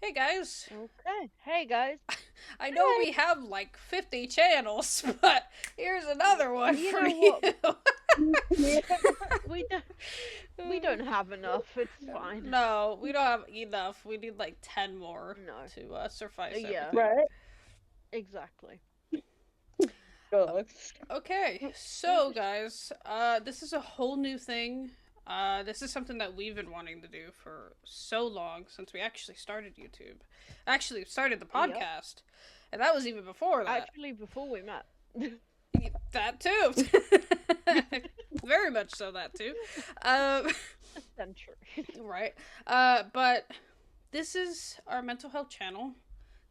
Hey guys, Okay. Hey guys. I know we have like 50 channels, but here's another one You for know you. what? We don't we don't have enough. It's fine. No, we don't have enough. We need like 10 more No. to suffice Yeah, everything. Right? exactly. Gosh. Okay, so guys, this is a whole new thing. This is something that we've been wanting to do for so long since we actually started YouTube. Actually, started the Yep. podcast, and that was even before that. Actually, before we met. That too. Very much so, that too. Um, A century. right. But this is our mental health channel.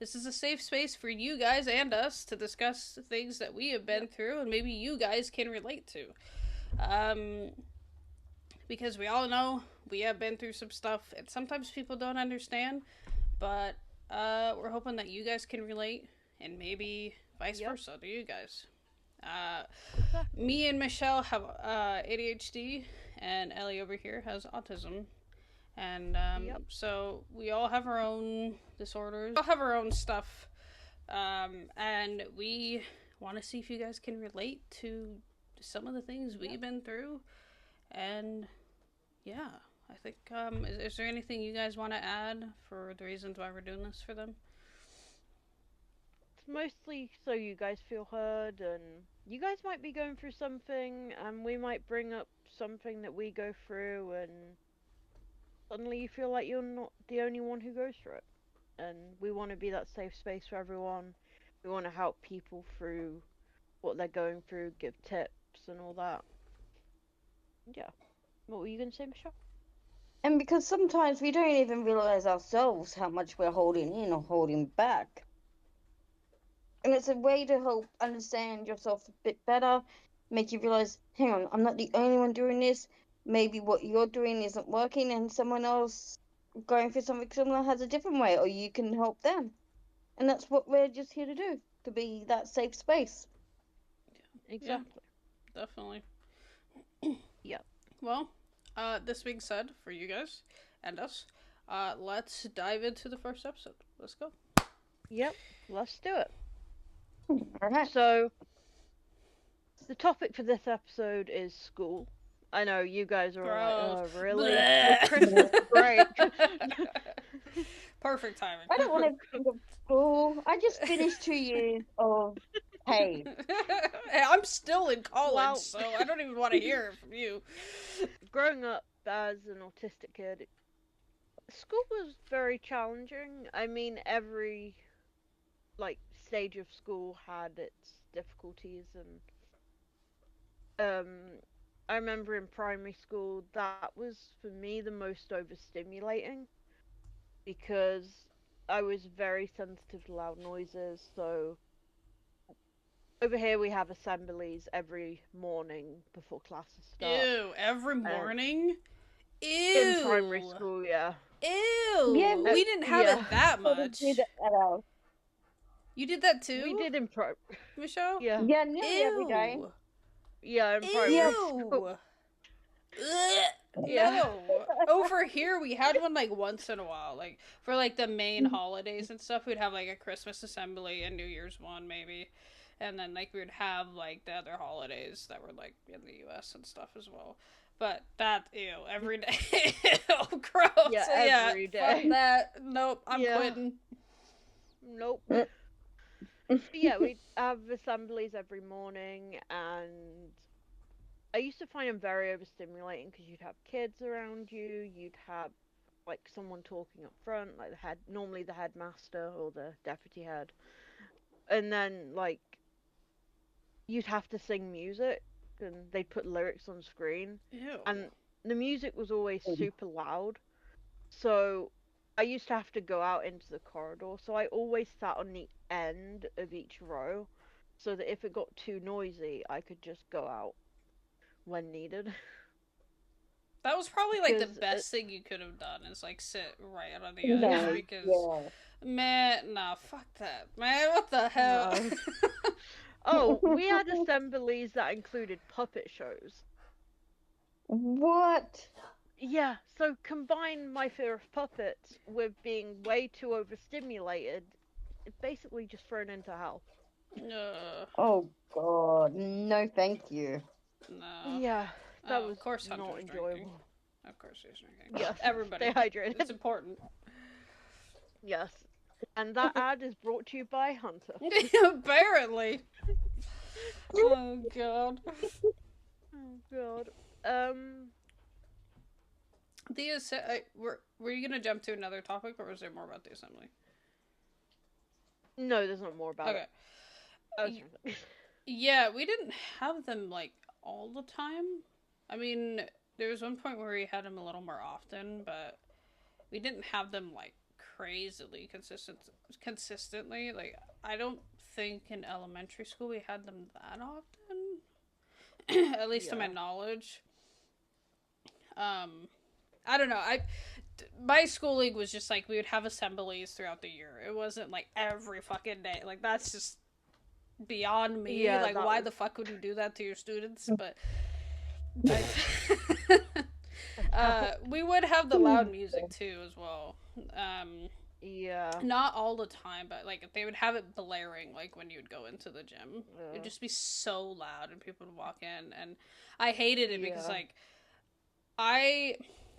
This is a safe space for you guys and us to discuss things that we have been Yep. through and maybe you guys can relate to. Um, because we all know we have been through some stuff and sometimes people don't understand, but we're hoping that you guys can relate and maybe vice Yep. versa to you guys. Uh, Exactly. Me and Michelle have ADHD, and Ellie over here has autism. And Yep. so we all have our own disorders, we all have our own stuff. And we want to see if you guys can relate to some of the things we've been through. And yeah, I think, is there anything you guys want to add for the reasons why we're doing this for them? It's mostly so you guys feel heard, and you guys might be going through something, and we might bring up something that we go through, and suddenly you feel like you're not the only one who goes through it. And we want to be that safe space for everyone. We want to help people through what they're going through, give tips and all that. Yeah. What were you going to say, Michelle? And because sometimes we don't even realize ourselves how much we're holding in or holding back. And it's a way to help understand yourself a bit better, make you realize, hang on, I'm not the only one doing this. Maybe what you're doing isn't working and someone else going through something similar has a different way, or you can help them. And that's what we're just here to do, to be that safe space. Yeah, Exactly. definitely. Yep. Well, this being said, for you guys and us, let's dive into the first episode. Let's go. Yep. Let's do it. All right. So, the topic for this episode is school. I know you guys are all like, Gross. oh, really? Bleh. With Christmas break. Perfect timing. I don't want to think of school. I just finished 2 years of pain. Hey, I'm still in college, Well- so I don't even want to hear it from you. Growing up as an autistic kid, school was very challenging. I mean, every like stage of school had its difficulties, and I remember in primary school that was for me the most overstimulating because I was very sensitive to loud noises. So over here we have assemblies every morning before classes start. Ew, every morning? Ew. In primary school, yeah. Ew. Yeah, we didn't have yeah. it that much. You did that too? We did in Michelle? Yeah. Yeah, nearly every day. Ew. Yeah, in primary school. Ugh. Yeah. No. Over here, we had one like once in a while, like for like the main holidays and stuff. We'd have like a Christmas assembly and New Year's one maybe, and then like we would have like the other holidays that were like in the U.S. and stuff as well. But that every day, ew, gross. Yeah, So, every fuck day. that. Nope, I'm Yeah. quitting. Nope. But yeah, we'd have assemblies every morning, and I used to find them very overstimulating because you'd have kids around you, you'd have like someone talking up front, like normally the headmaster or the deputy head, and then like you'd have to sing music, and they'd put lyrics on screen, Ew. and the music was always super loud, so I used to have to go out into the corridor, so I always sat on the end of each row, so that if it got too noisy, I could just go out when needed. That was probably like the Because best thing you could have done is like sit right on the Yeah, edge because man, nah, fuck that, man. What the hell? No. Oh, we had assemblies that included puppet shows. What? Yeah, so combine my fear of puppets with being way too overstimulated, it's basically just thrown into hell. Uh, Oh God, no, thank you. no. Yeah, that Oh, of was course not Hunter's drinking. enjoyable. Of course he's drinking. Yes, Everybody. stay hydrated. It's important. Yes. And that ad is brought to you by Hunter. Apparently. Oh god. Oh god. Were you gonna jump to another topic, or was there more about the assembly? No, there's not more about Okay. it. Oh, Yeah, we didn't have them like all the time. I mean, there was one point where we had them a little more often, but we didn't have them like crazily consistently. Like, I don't think in elementary school we had them that often, at least to my knowledge. I don't know. My schooling was just like we would have assemblies throughout the year. It wasn't like every fucking day. Like, that's just beyond me. Yeah, like, why the fuck would you do that to your students? But we would have the loud music too as well. Yeah. Not all the time, but like they would have it blaring like when you'd go into the gym. It'd just be so loud and people would walk in, and I hated it because like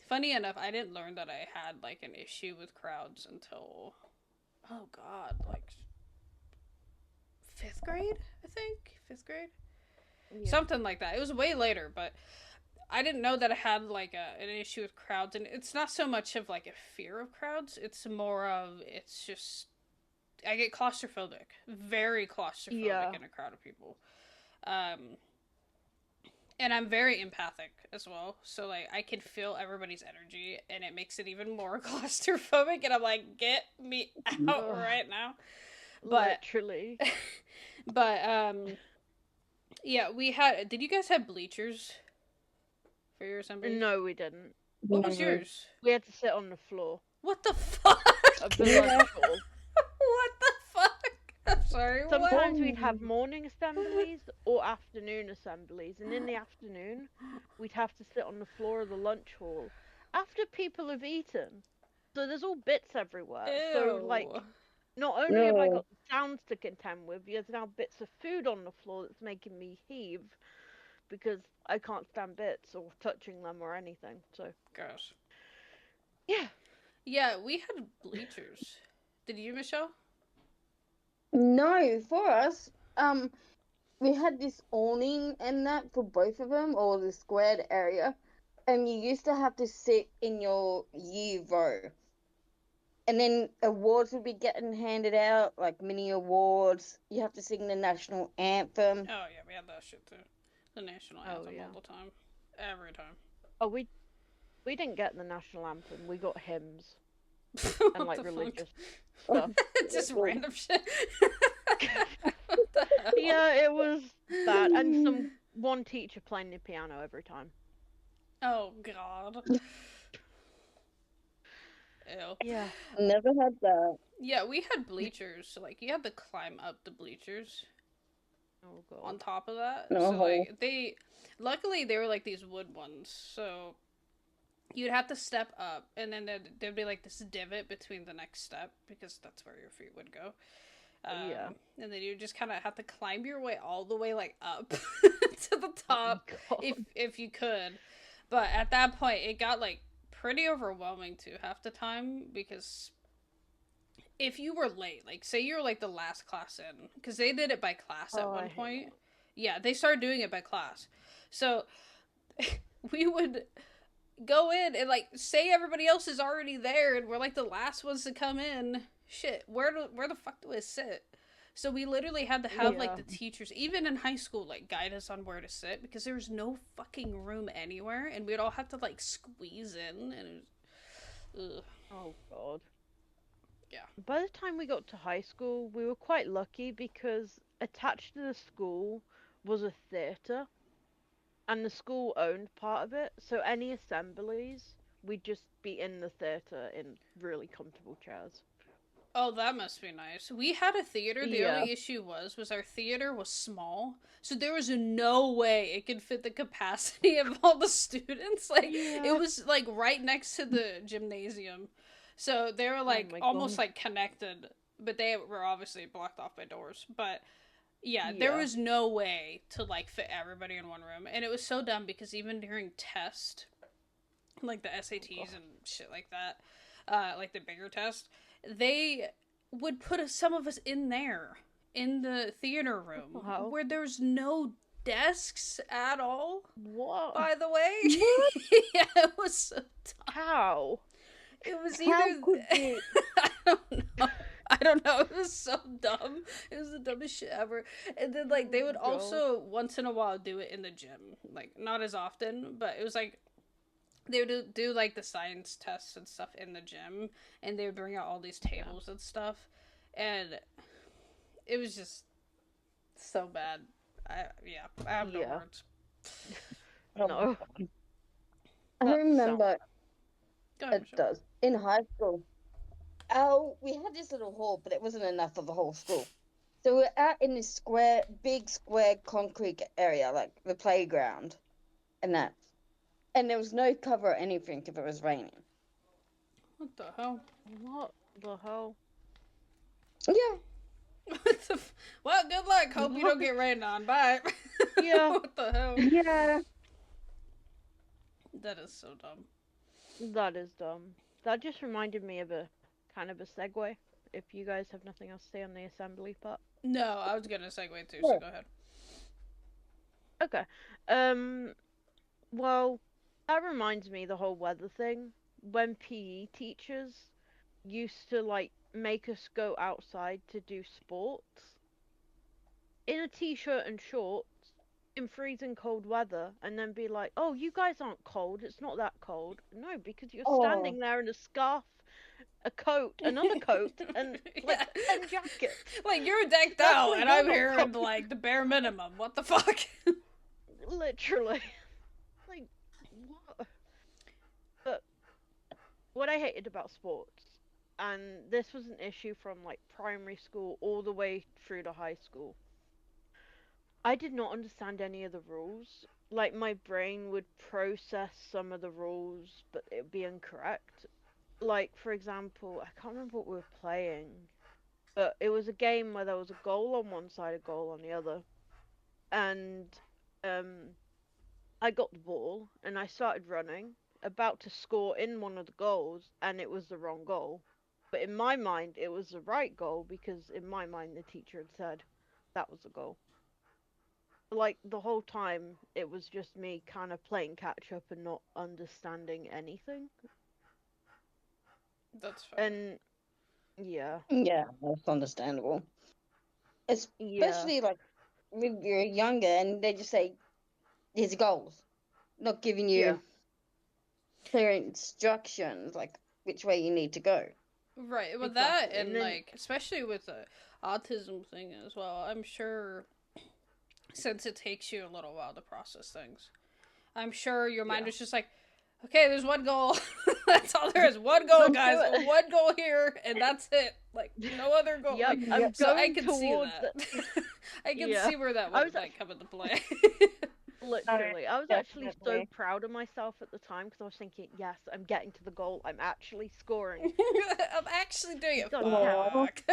funny enough, I didn't learn that I had like an issue with crowds until like 5th grade, I think. 5th grade? Yeah. Something like that. It was way later, but I didn't know that I had like an issue with crowds, and it's not so much of like a fear of crowds, it's more of it's just I get claustrophobic. Very claustrophobic in a crowd of people. And I'm very empathic as well. So like I can feel everybody's energy, and it makes it even more claustrophobic, and I'm like, get me out right now. But literally. But yeah, did you guys have bleachers for your assembly? No, we didn't. What was yours? We had to sit on the floor. What the fuck? What the fuck? I'm sorry. Sometimes we'd have morning assemblies or afternoon assemblies, and in the afternoon, we'd have to sit on the floor of the lunch hall after people have eaten. So there's all bits everywhere. Ew. So like, not only have I got the sounds to contend with, there's now bits of food on the floor that's making me heave because I can't stand bits or touching them or anything. So gosh. Yeah. Yeah, we had bleachers. Did you, Michelle? No, for us, we had this awning and that for both of them, or the squared area, and you used to have to sit in your year row. And then awards would be getting handed out, like mini awards. You have to sing the national anthem. Oh yeah, we had that shit too. The national anthem all the time, every time. Oh, we didn't get the national anthem. We got hymns and like religious stuff. Just random shit. Yeah, it was that, and one teacher playing the piano every time. Oh god. Ew. Yeah. Never had that. Yeah, we had bleachers. So, like, you had to climb up the bleachers. Oh god. On top of that. So, like, luckily, they were, like, these wood ones. So, you'd have to step up, and then there'd be, like, this divot between the next step, because that's where your feet would go. And then you just kind of have to climb your way all the way, like, up to the top, if you could. But at that point, it got, like, pretty overwhelming too half the time, because if you were late, like say you're like the last class in, because they did it by class at one point. Yeah, they started doing it by class. So we would go in and like say everybody else is already there and we're like the last ones to come in. Shit, where the fuck do I sit? So we literally had to have like the teachers, even in high school, like guide us on where to sit, because there was no fucking room anywhere, and we'd all have to like squeeze in, and it was, ugh. Oh god. Yeah. By the time we got to high school, we were quite lucky because attached to the school was a theatre, and the school owned part of it. So any assemblies, we'd just be in the theatre in really comfortable chairs. Oh, that must be nice. We had a theater. The Yeah. only issue was our theater was small, so there was no way it could fit the capacity of all the students. Like Yeah. it was like right next to the gymnasium, so they were like my almost God. like connected, but they were obviously blocked off by doors. But yeah, there Yeah. was no way to like fit everybody in one room, and it was so dumb because even during test, like the SATs and shit like that, like the bigger test, they would put some of us in there in the theater room Wow. where there's no desks at all. What? By the way, yeah, it was so dumb. How? It was How either could you? I don't know. I don't know. It was so dumb. It was the dumbest shit ever. And then like they would God. also once in a while do it in the gym, like not as often, but it was like they would do like the science tests and stuff in the gym, and they would bring out all these tables and stuff, and it was just so bad. I have no Yeah. words. No. I That remember Go ahead, it Michelle. does in high school. We had this little hall, but it wasn't enough for the whole school. So we're out in this big square concrete area, like the playground, and that. And there was no cover or anything if it was raining. What the hell? What the hell? Yeah. Well, good luck. Hope you don't get rained on. Bye. Yeah. What the hell? Yeah. That is so dumb. That is dumb. That just reminded me of a kind of a segue. If you guys have nothing else to say on the assembly part. No, I was gonna segue too, so go ahead. Okay. Well, that reminds me the whole weather thing. When PE teachers used to like make us go outside to do sports in a t-shirt and shorts in freezing cold weather, and then be like, "Oh, you guys aren't cold. It's not that cold." No, because you're standing there in a scarf, a coat, another coat, and like Yeah. 10 jackets. Like you're decked That's out, what and you're I'm not here in cold. like the bare minimum. What the fuck? Literally. Like, what? But what I hated about sports, and this was an issue from like primary school all the way through to high school, I did not understand any of the rules. Like, my brain would process some of the rules, but it would be incorrect. Like, for example, I can't remember what we were playing, but it was a game where there was a goal on one side, a goal on the other. And I got the ball, and I started running, about to score in one of the goals, and it was the wrong goal. But in my mind, it was the right goal, because in my mind, the teacher had said that was the goal. Like, the whole time, it was just me kind of playing catch up and not understanding anything. That's fine. And yeah, Yeah, that's understandable. Especially like when you're younger and they just say, "Here's goals," not giving you Yeah. clear instructions like which way you need to go. Right. Well, that Exactly, and and then- like especially with the autism thing as well. I'm sure since it takes you a little while to process things, I'm sure your mind Yeah. was just like, okay, there's one goal. That's all there is. One goal, Let's do guys. it. One goal here, and that's it. Like no other goal. Yep, Like, I'm so I going can see towards that. I can Yeah. see where that I would was like come into play. Literally, I was actually so definitely. proud of myself at the time, because I was thinking, yes, I'm getting to the goal. I'm actually scoring. I'm actually doing it. Done now. Fuck.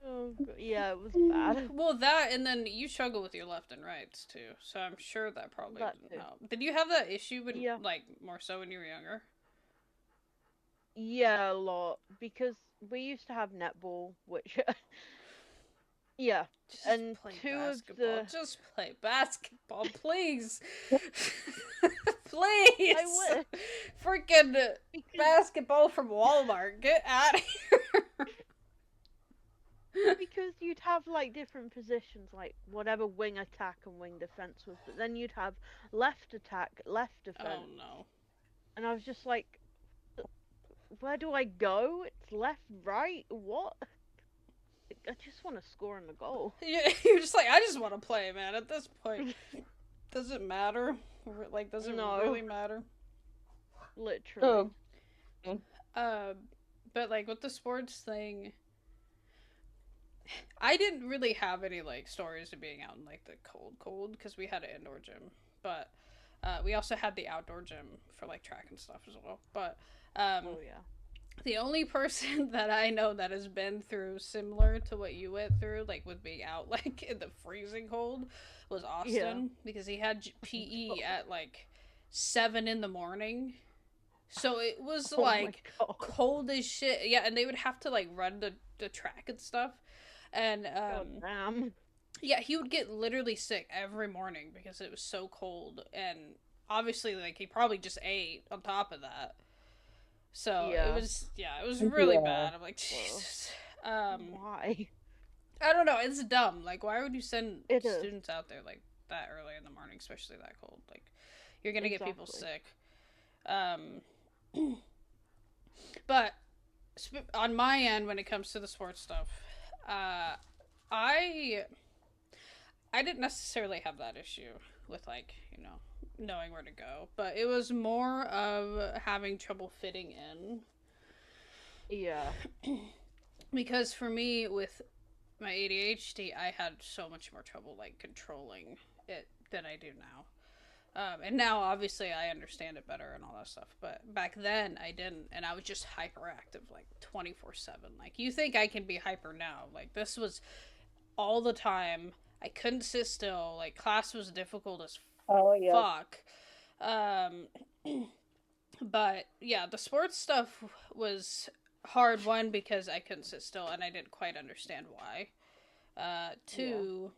Oh, yeah, it was bad. Well, that and then you struggle with your left and rights too, so I'm sure that probably That didn't too. help. Did you have that issue when, Yeah. like, more so when you were younger? Yeah, a lot, because we used to have netball, which, yeah, Just and play two of basketball. the- Just play basketball, please, please. I would. Freaking Because, basketball from Walmart. Get out of here. because you'd have like different positions, like whatever wing attack and wing defense was, but then you'd have left attack, left defense, Oh no. and I was just like, where do I go? It's left, right, what? I just want to score in the goal. You're just like, I just want to play, man. At this point, does it matter? Like, does it No. really matter? Literally. Oh, But, like, with the sports thing, I didn't really have any, like, stories of being out in, like, the cold, because we had an indoor gym. But we also had the outdoor gym for, like, track and stuff as well. But Oh yeah. the only person that I know that has been through similar to what you went through, like, with being out, like, in the freezing cold, was Austin. Yeah. Because he had PE at, like, 7 in the morning. So it was, Oh my like, God. cold as shit. Yeah, and they would have to, like, run the track and stuff. And, God damn. yeah, he would get literally sick every morning because it was so cold. And obviously, like, he probably just ate on top of that. So Yeah. it was really Yeah. bad. I'm like, Jesus. Why? I don't know. It's dumb. Like, why would you send It is. students out there, like, that early in the morning, especially that cold? Like, you're gonna get people Exactly. sick. But on my end, when it comes to the sports stuff, I didn't necessarily have that issue with, like, you know, knowing where to go, but it was more of having trouble fitting in. Yeah. Because for me, with my ADHD, I had so much more trouble, like, controlling it than I do now. And now, obviously, I understand it better and all that stuff. But back then, I didn't. And I was just hyperactive, like, 24/7. Like, you think I can be hyper now. Like, this was all the time. I couldn't sit still. Like, class was difficult as Oh yeah. fuck. But, yeah, the sports stuff was hard. One, because I couldn't sit still and I didn't quite understand why. Two,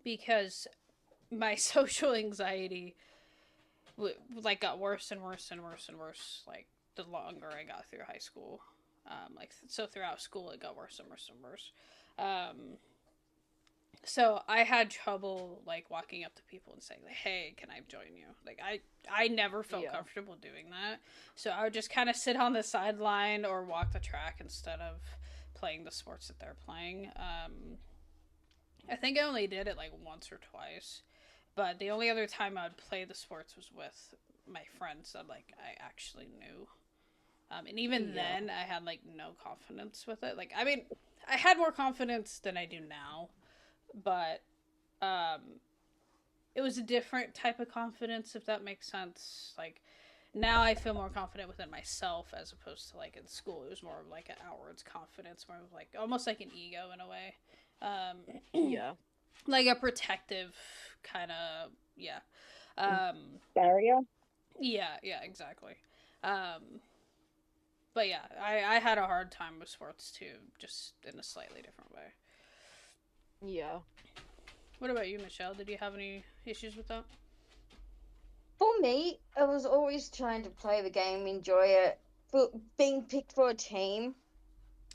because my social anxiety like got worse and worse and worse and worse, like, the longer I got through high school. So throughout school it got worse and worse and worse. So I had trouble, like, walking up to people and saying, like, hey, can I join you? Like, I never felt comfortable doing that. So I would just kind of sit on the sideline or walk the track instead of playing the sports that they're playing. I think I only did it, like, once or twice. But the only other time I would play the sports was with my friends that, like, I actually knew. And even then, I had, like, no confidence with it. Like, I mean, I had more confidence than I do now. But it was a different type of confidence, if that makes sense. Like, now I feel more confident within myself as opposed to, like, in school. It was more of, like, an outwards confidence, more of, like, almost like an ego in a way. Yeah. Like a protective kind of, yeah. Barrier. Yeah, exactly. But yeah, I had a hard time with sports too, just in a slightly different way. Yeah. What about you, Michelle? Did you have any issues with that? For me, I was always trying to play the game, enjoy it, but being picked for a team.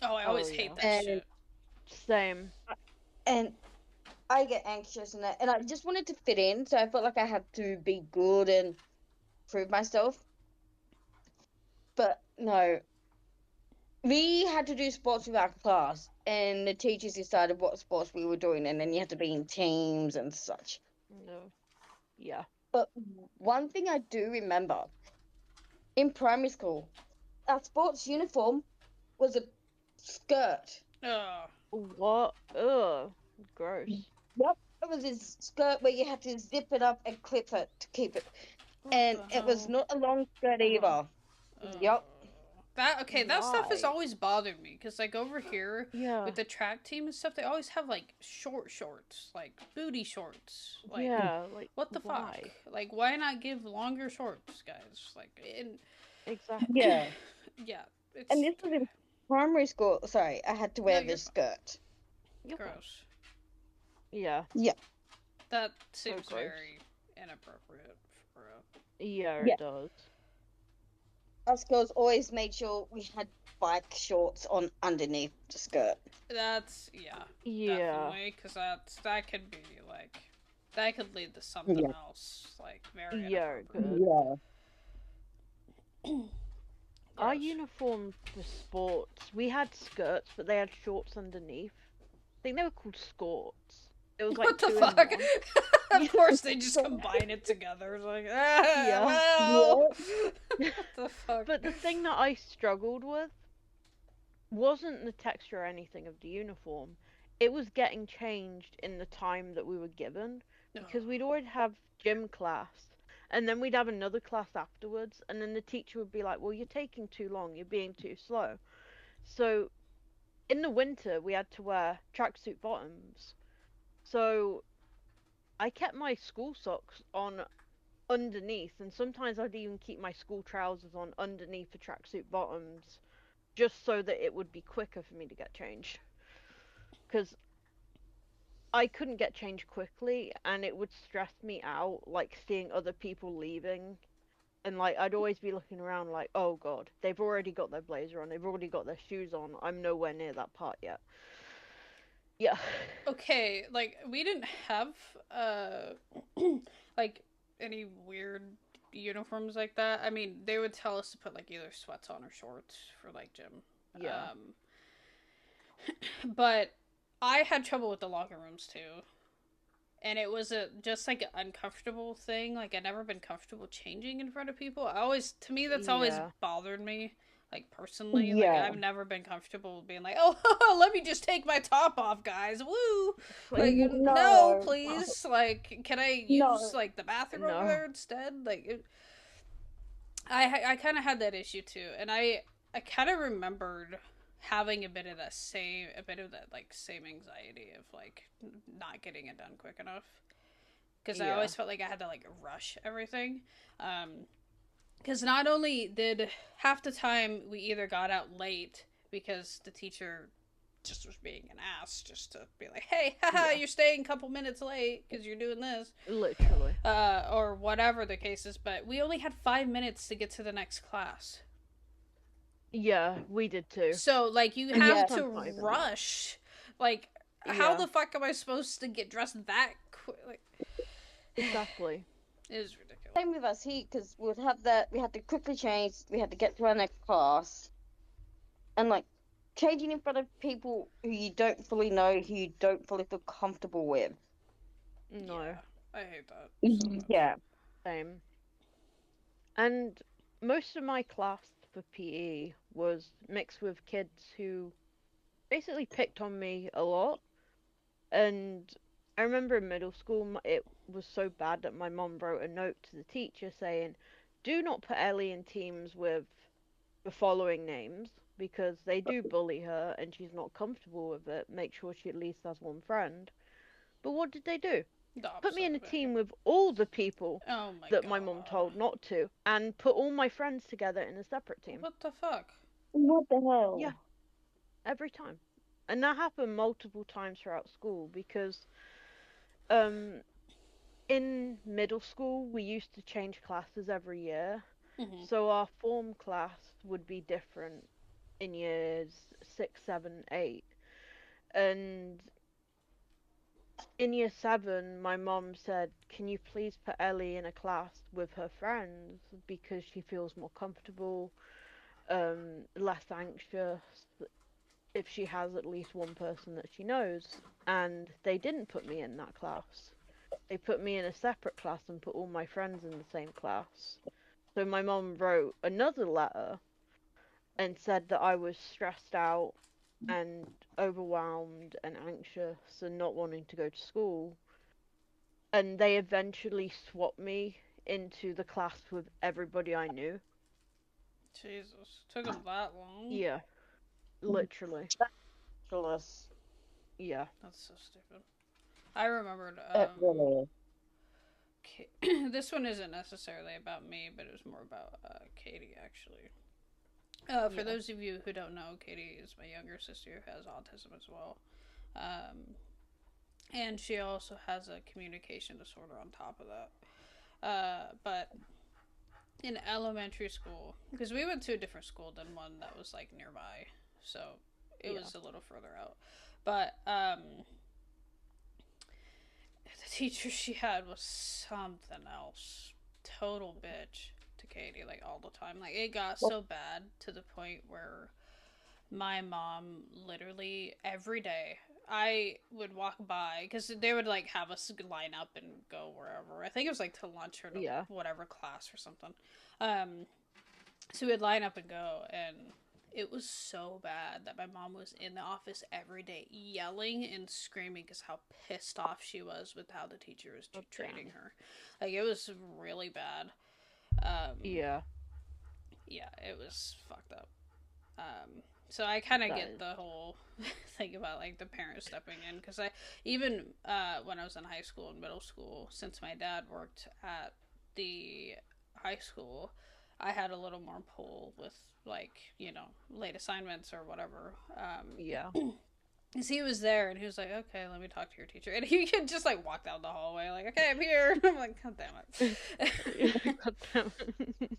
Oh, I always hate that And- shit. Same. And I get anxious and I just wanted to fit in, so I felt like I had to be good and prove myself. But no, we had to do sports with our class, and the teachers decided what sports we were doing, and then you had to be in teams and such. No. Yeah. But one thing I do remember, in primary school, our sports uniform was a skirt. Oh, What? Ugh. Gross. Yep. It was this skirt where you had to zip it up and clip it to keep it. what And the it was hell? not a long skirt either. Yep. That stuff has Why? always bothered me, because, like, over here Yeah. with the track team and stuff, they always have, like, short shorts, like booty shorts. Like, Yeah. Like, what the why? fuck? Like, why not give longer shorts, guys? Like, Exactly. Yeah. yeah, it's And this was in primary school. Sorry, I had to wear No, you're this skirt. gross. Yeah. That seems gross. very inappropriate for a... Yeah, Yeah. it does. Us girls always made sure we had bike shorts on underneath the skirt. That's, Yeah. definitely, because that could be, like, that could lead to something Yeah. else, like, very Yeah, it inappropriate. could. Yeah. Our Gross. uniform for sports, we had skirts, but they had shorts underneath. I think they were called skirts. It was like What the two in fuck? one. Of course, they just combine it together. It's like, Yeah. well, what the fuck? But the thing that I struggled with wasn't the texture or anything of the uniform. It was getting changed in the time that we were given, because we'd already have gym class, and then we'd have another class afterwards, and then the teacher would be like, well, you're taking too long, you're being too slow. So in the winter we had to wear tracksuit bottoms. So I kept my school socks on underneath, and sometimes I'd even keep my school trousers on underneath the tracksuit bottoms, just so that it would be quicker for me to get changed. Because I couldn't get changed quickly, and it would stress me out, like seeing other people leaving. And like I'd always be looking around like, oh god, they've already got their blazer on, they've already got their shoes on, I'm nowhere near that part yet. Yeah. Okay, like we didn't have like any weird uniforms like that. I mean, they would tell us to put like either sweats on or shorts for like gym. Yeah. But I had trouble with the locker rooms too. And it was just like an uncomfortable thing. Like I'd never been comfortable changing in front of people. To me, that's always Yeah. bothered me. Like personally, like Yeah. I've never been comfortable being like, oh, let me just take my top off, guys. Woo! Like no, No. please. Like, can I No. use like the bathroom No. over there instead? Like, I kind of had that issue too, and I kind of remembered having a bit of that same anxiety of like not getting it done quick enough, because I Yeah. always felt like I had to like rush everything. Because not only did half the time we either got out late because the teacher just was being an ass, just to be like, hey, haha, Yeah. you're staying a couple minutes late because you're doing this, Literally. or whatever the case is, but we only had 5 minutes to get to the next class. Yeah, we did too. So, like, you have Yeah. to Sometimes not even that. rush. Like, how Yeah. the fuck am I supposed to get dressed that quick? Like, Exactly. it is ridiculous. Same with us here, because we had to quickly change, we had to get to our next class. And like, changing in front of people who you don't fully know, who you don't fully feel comfortable with. No. Yeah, I hate that so much. Yeah. Same. And most of my class for PE was mixed with kids who basically picked on me a lot. And I remember in middle school, it was so bad that my mom wrote a note to the teacher saying, do not put Ellie in teams with the following names, because they do bully her and she's not comfortable with it. Make sure she at least has one friend. But what did they do? The Put me in a opposite way. team with all the people Oh my that god. my mom told not to, and put all my friends together in a separate team. What the fuck? What the hell? Yeah. Every time. And that happened multiple times throughout school, because in middle school we used to change classes every year. Mm-hmm. So our form class would be different in years 6, 7, 8. And in year 7, my mom said, can you please put Ellie in a class with her friends, because she feels more comfortable, less anxious, if she has at least one person that she knows. And they didn't put me in that class. They put me in a separate class and put all my friends in the same class. So my mom wrote another letter and said that I was stressed out and overwhelmed and anxious and not wanting to go to school. And they eventually swapped me into the class with everybody I knew. Jesus. Took them that long? Yeah. Literally. Ridiculous. Yeah. That's so stupid. I remembered, It really is. this one isn't necessarily about me, but it was more about Katie, actually. For Yeah. those of you who don't know, Katie is my younger sister who has autism as well. And she also has a communication disorder on top of that. But in elementary school, because we went to a different school than one that was like nearby, so it was a little further out. But the teacher she had was something else. Total bitch to Katie, like all the time. Like it got so bad to the point where my mom literally every day I would walk by, because they would like have us line up and go wherever. I think it was like to lunch or to whatever class or something. So we'd line up and go, and It was so bad that my mom was in the office every day yelling and screaming because how pissed off she was with how the teacher was Oh, treating damn. her. Like, it was really bad. Yeah, Yeah, it was fucked up. So I kind of that get is. the whole thing about like the parents stepping in because I even when I was in high school and middle school, since my dad worked at the high school, I had a little more pull with like late assignments or whatever. Yeah. Cause he was there and he was like, "Okay, let me talk to your teacher," and he could just like walk down the hallway like, "Okay, I'm here." I'm like, "God damn it!" God damn it.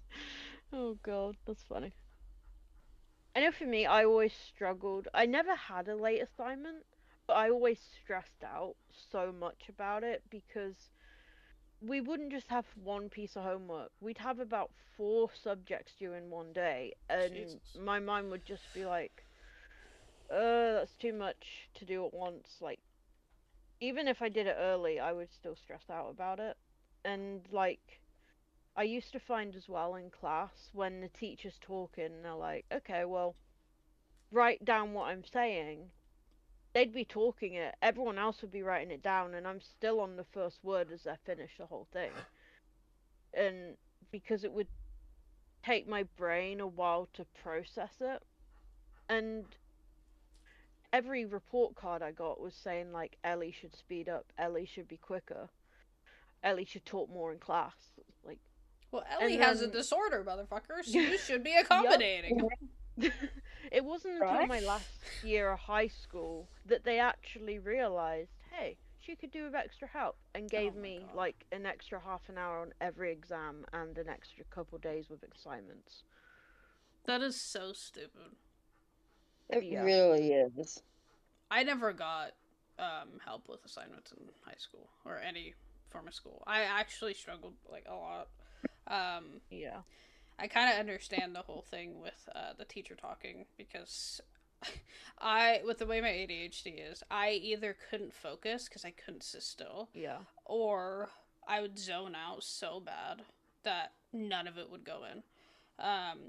Oh god, that's funny. I know for me, I always struggled. I never had a late assignment, but I always stressed out so much about it because we wouldn't just have one piece of homework. We'd have about 4 subjects due in one day, and Jesus. my mind would just be like, that's too much to do at once. Like, even if I did it early, I would still stress out about it. And, like, I used to find as well in class when the teacher's talking, they're like, okay, well, write down what I'm saying. They'd be talking it, everyone else would be writing it down, and I'm still on the first word as I finish the whole thing. And because it would take my brain a while to process it. And every report card I got was saying, like, Ellie should speed up, Ellie should be quicker, Ellie should talk more in class. Like, Well, Ellie and has a then, disorder, motherfucker. So you should be yep. accommodating. It wasn't until Right? my last year of high school that they actually realized, hey, she could do with extra help, and Oh gave my me god. like an extra half an hour on every exam and an extra couple days with assignments. That is so stupid. It Yeah. really is. I never got help with assignments in high school or any form of school. I actually struggled like a lot. Um, Yeah. I kind of understand the whole thing with the teacher talking because with the way my ADHD is, I either couldn't focus because I couldn't sit still, Yeah. or I would zone out so bad that none of it would go in.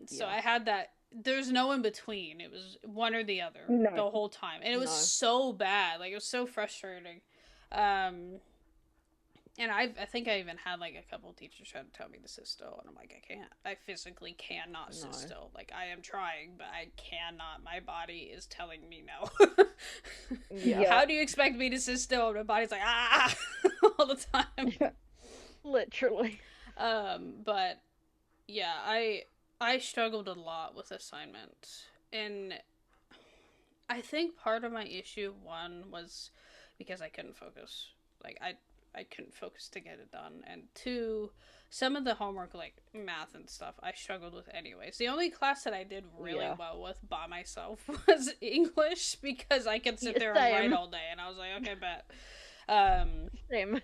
So Yeah. I had that. There's no in between. It was one or the other No. the whole time, and it was No. so bad. Like, it was so frustrating. Um, and I think I even had like a couple teachers try to tell me to sit still, and I'm like, I can't. I physically cannot sit No. still. Like, I am trying, but I cannot. My body is telling me no. Yeah. How do you expect me to sit still? And my body's like all the time. Literally. But yeah, I struggled a lot with assignments, and I think part of my issue one was because I couldn't focus. Like, I couldn't focus to get it done, and two, some of the homework like math and stuff I struggled with anyways. The only class that I did really Yeah. well with by myself was English because I could sit there and write Same. all day, and I was like, okay, bet. Um, Same.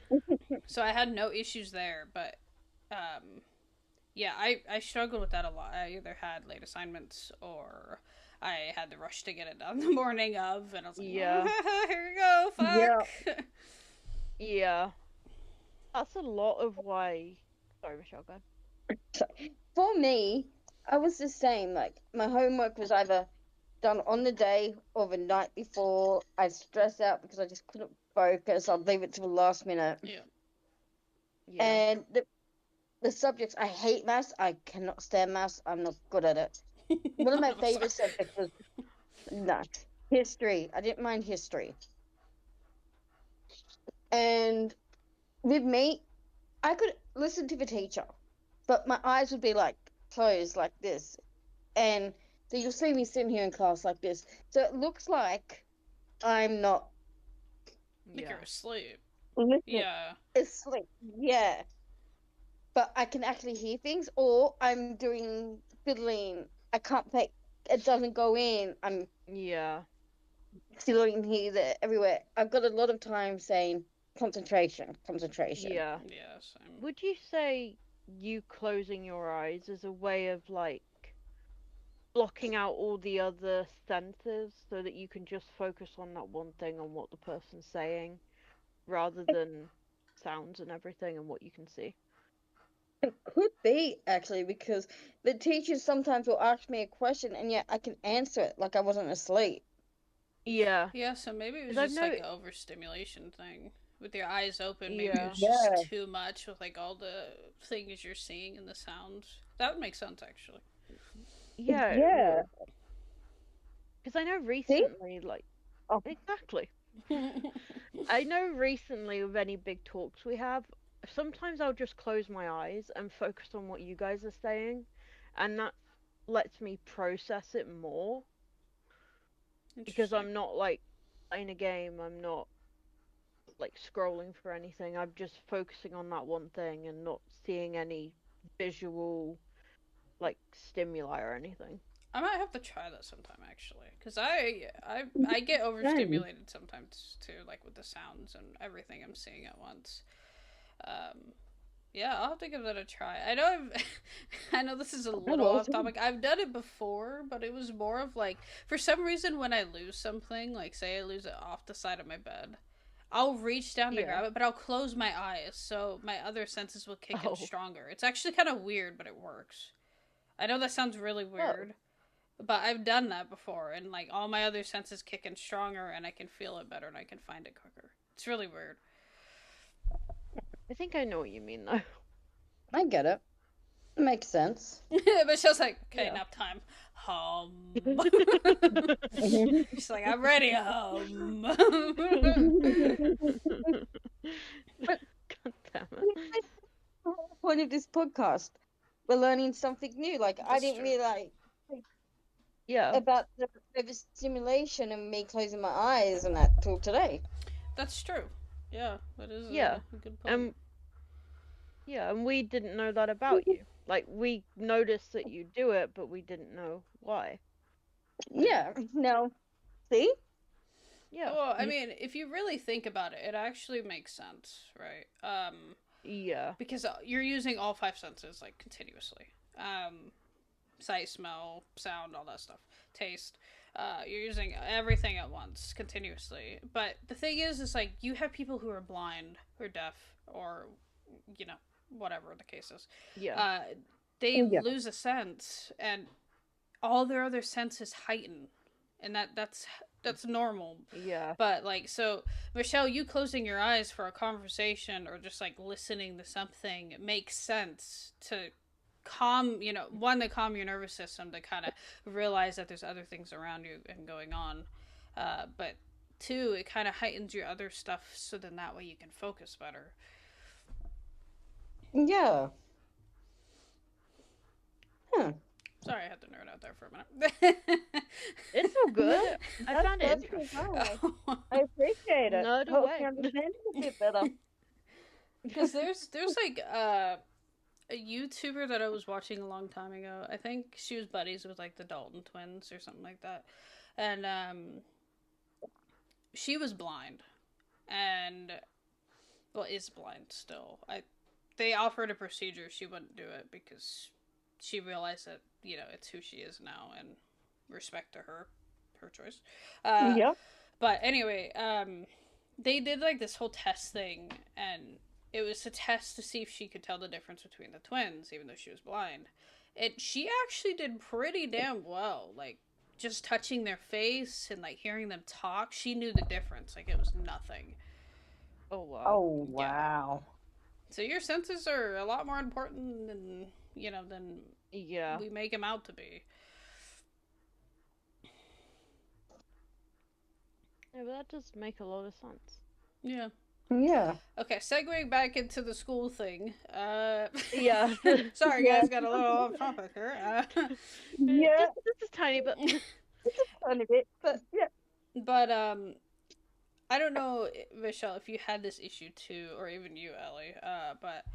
so I had no issues there, but um, yeah, I struggled with that a lot. I either had late assignments or I had to rush to get it done the morning of, and I was like, Yeah. here we go, Yeah. fuck. Yeah. That's a lot of why. Sorry, Michelle, go ahead. So, for me, I was the same. Like, my homework was either done on the day or the night before. I'd stress out because I just couldn't focus. I'd leave it to the last minute. Yeah. Yeah. And the subjects, I hate maths. I cannot stand maths. I'm not good at it. One of my None us favorite are. subjects was no, history. I didn't mind history. And with me, I could listen to the teacher, but my eyes would be like closed like this. And so you'll see me sitting here in class like this. So it looks like I'm not Like Yeah. you're asleep. listening, Yeah. asleep. Yeah. But I can actually hear things, or I'm doing fiddling. I can't think. It doesn't go in. I'm Yeah. fiddling here, there, everywhere. I've got a lot of time saying concentration, concentration. Yeah. Yes. Would you say you closing your eyes is a way of like blocking out all the other senses so that you can just focus on that one thing on what the person's saying rather than sounds and everything and what you can see? It could be actually because the teachers sometimes will ask me a question and yet I can answer it like I wasn't asleep. Yeah. Yeah, so maybe it was 'Cause I've just like no. an overstimulation thing. With your eyes open, maybe it Yeah. was just Yeah. too much with like all the things you're seeing and the sounds. That would make sense actually. Yeah, it Yeah. would. Because I know See? recently, like, Oh, exactly. I know recently with any big talks we have, sometimes I'll just close my eyes and focus on what you guys are saying, and that lets me process it more because Interesting. I'm not like playing a game, I'm not like scrolling for anything. I'm just focusing on that one thing and not seeing any visual like stimuli or anything. I might have to try that sometime actually, because I get same. overstimulated sometimes too, like with the sounds and everything I'm seeing at once. Um, yeah, I'll have to give that a try. I know I know this is a I little will off too. topic. I've done it before, but it was more of like for some reason when I lose something, like say I lose it off the side of my bed, I'll reach down to Yeah. grab it, but I'll close my eyes so my other senses will kick in Oh. stronger. It's actually kind of weird, but it works. I know that sounds really Oh. weird, but I've done that before, and like all my other senses kick in stronger, and I can feel it better, and I can find it quicker. It's really weird. I think I know what you mean though. I get it. Makes sense. But she was like, "Okay, Yeah. nap time." Mhm. She's like, "I'm ready." But God damn it. that's the whole point of this podcast. We're learning something new. Like I That's didn't true. realize Yeah. about the overstimulation and me closing my eyes and that till today. That's true. Yeah, that is Yeah. a good point. And yeah, and we didn't know that about you. Like we noticed that you do it, but we didn't know why. Yeah. No. See? Yeah. Well, I mean, if you really think about it, it actually makes sense, right? Yeah. Because you're using all five senses like continuously. Sight, smell, sound, all that stuff, taste. You're using everything at once continuously. But the thing is like you have people who are blind or deaf or, you know, whatever the case is. Yeah. Uh, they Yeah. lose a sense, and all their other senses heighten, and that's normal. Yeah. But like, so Michelle, you closing your eyes for a conversation or just like listening to something makes sense to calm, you know, one, to calm your nervous system, to kind of realize that there's other things around you and going on, but two, it kind of heightens your other stuff, so then that way you can focus better. Yeah. Huh. Sorry, I had to nerd out there for a minute. It's all good. I found it That's interesting. fine. I appreciate it. Nerd Helps away. me understand it a bit better. Because there's like a YouTuber that I was watching a long time ago. I think she was buddies with like the Dalton twins or something like that, and she was blind, and well, is blind still. They offered a procedure, she wouldn't do it because she realized that, you know, it's who she is now, and respect to her choice. Yep. But anyway, they did like this whole test thing, and it was to test to see if she could tell the difference between the twins, even though she was blind. And she actually did pretty damn well. Like, just touching their face and like hearing them talk, she knew the difference. Like, it was nothing. Oh wow. Oh Yeah. wow. So your senses are a lot more important than, you know, than Yeah. we make them out to be. Yeah, but that does make a lot of sense. Yeah. Yeah. Okay, segueing back into the school thing. Yeah. Sorry, Yeah. guys, got a little off topic here. Yeah. Just a tiny bit. Tiny bit, but yeah. But I don't know, Michelle, if you had this issue too, or even you, Ellie. But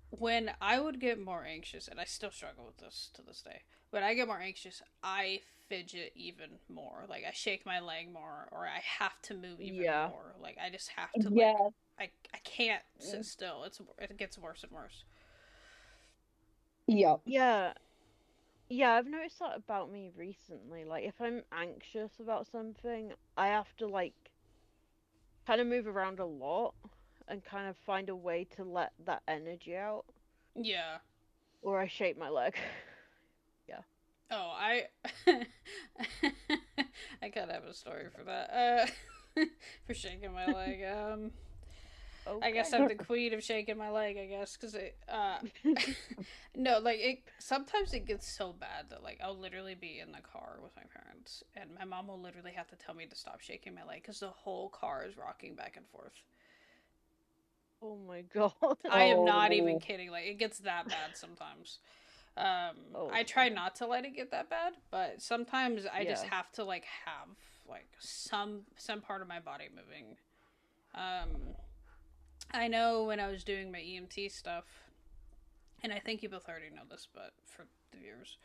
when I would get more anxious, and I still struggle with this to this day, when I get more anxious, I fidget even more. Like I shake my leg more, or I have to move even Yeah. more. Like I just have to. Yeah. Like I can't sit still. It gets worse and worse. Yep. Yeah. Yeah, I've noticed that about me recently. Like, if I'm anxious about something, I have to, like, kind of move around a lot and kind of find a way to let that energy out. Yeah. or I shake my leg. Oh, I I kind of have a story for that. For shaking my leg. I guess Okay. I'm the queen of shaking my leg. I guess because no, like it. Sometimes it gets so bad that like I'll literally be in the car with my parents, and my mom will literally have to tell me to stop shaking my leg because the whole car is rocking back and forth. Oh my god. I am not even Oh. kidding. Like it gets that bad sometimes. Oh I try not to let it get that bad, but sometimes I just yeah. have to like have like some part of my body moving. Um, I know when I was doing my EMT stuff, and I think you both already know this, but for the viewers,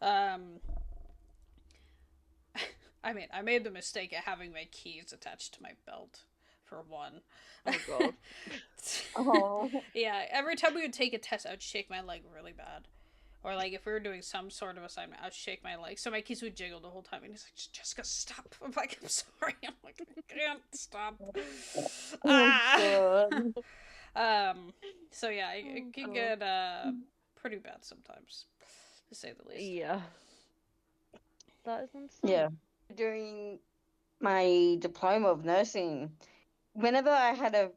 um, I mean, I made the mistake of having my keys attached to my belt, for one. Oh god. Oh. Yeah, every time we would take a test, I would shake my leg really bad. Or like if we were doing some sort of assignment, I'd shake my leg. So my keys would jiggle the whole time, and he's like, "Jessica, stop!" I'm like, "I'm sorry." I'm like, "I can't stop." Oh Ah. god. um. So yeah, it Oh can god. get pretty bad sometimes, to say the least. Yeah. That is Yeah. understandable. During my diploma of nursing, whenever I had a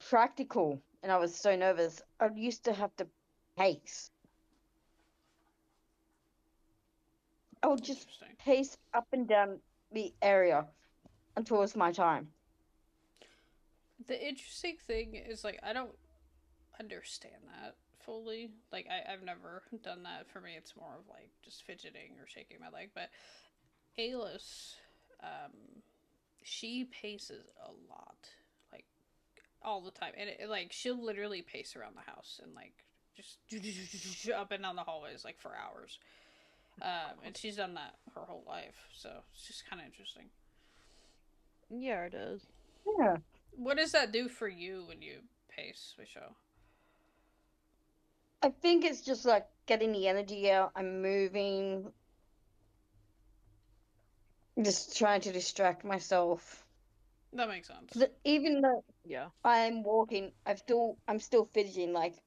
practical and I was so nervous, I used to have to pace. I would just Interesting. pace up and down the area until it's my time. The interesting thing is like I don't understand that fully. Like I've never done that. For me, it's more of like just fidgeting or shaking my leg. But Ayla's, she paces a lot, like all the time, and like she'll literally pace around the house and like just up and down the hallways like for hours. And she's done that her whole life, so it's just kind of interesting. Yeah, it is. Yeah. What does that do for you when you pace, Michelle? I think it's just like getting the energy out. I'm moving, just trying to distract myself. That makes sense. 'Cause even though Yeah. I'm walking, I'm still fidgeting. Like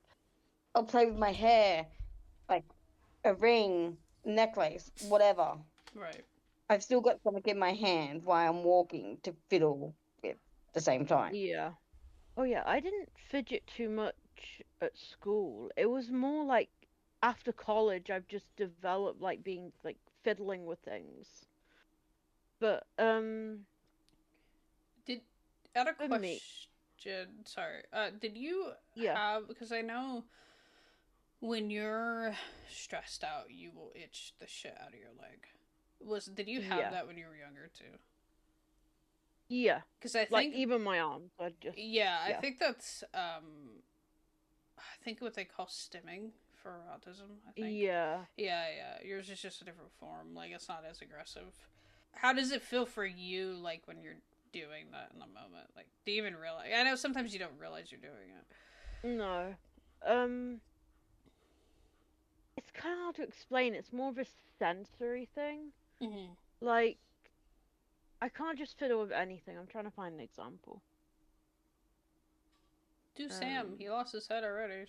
I'll play with my hair, like a ring, necklace, whatever. Right. I've still got something in my hand while I'm walking to fiddle with at the same time. Yeah. Oh yeah, I didn't fidget too much at school. It was more like after college I've just developed like being like fiddling with things. But Did Out of for me, question, sorry. Did you yeah. have, because I know when you're stressed out, you will itch the shit out of your leg. Did you have Yeah. that when you were younger too? Yeah. Because I Like think, even my arms, I just yeah, I yeah. think that's I think what they call stimming for autism. I think. Yeah. Yeah, yeah. Yours is just a different form. Like it's not as aggressive. How does it feel for you, like when you're doing that in the moment? Like, do you even realize? I know sometimes you don't realize you're doing it. No. Um it's kind of hard to explain. It's more of a sensory thing. Mm-hmm. Like I can't just fiddle with anything. I'm trying to find an example. Do Sam. Um He lost his head already.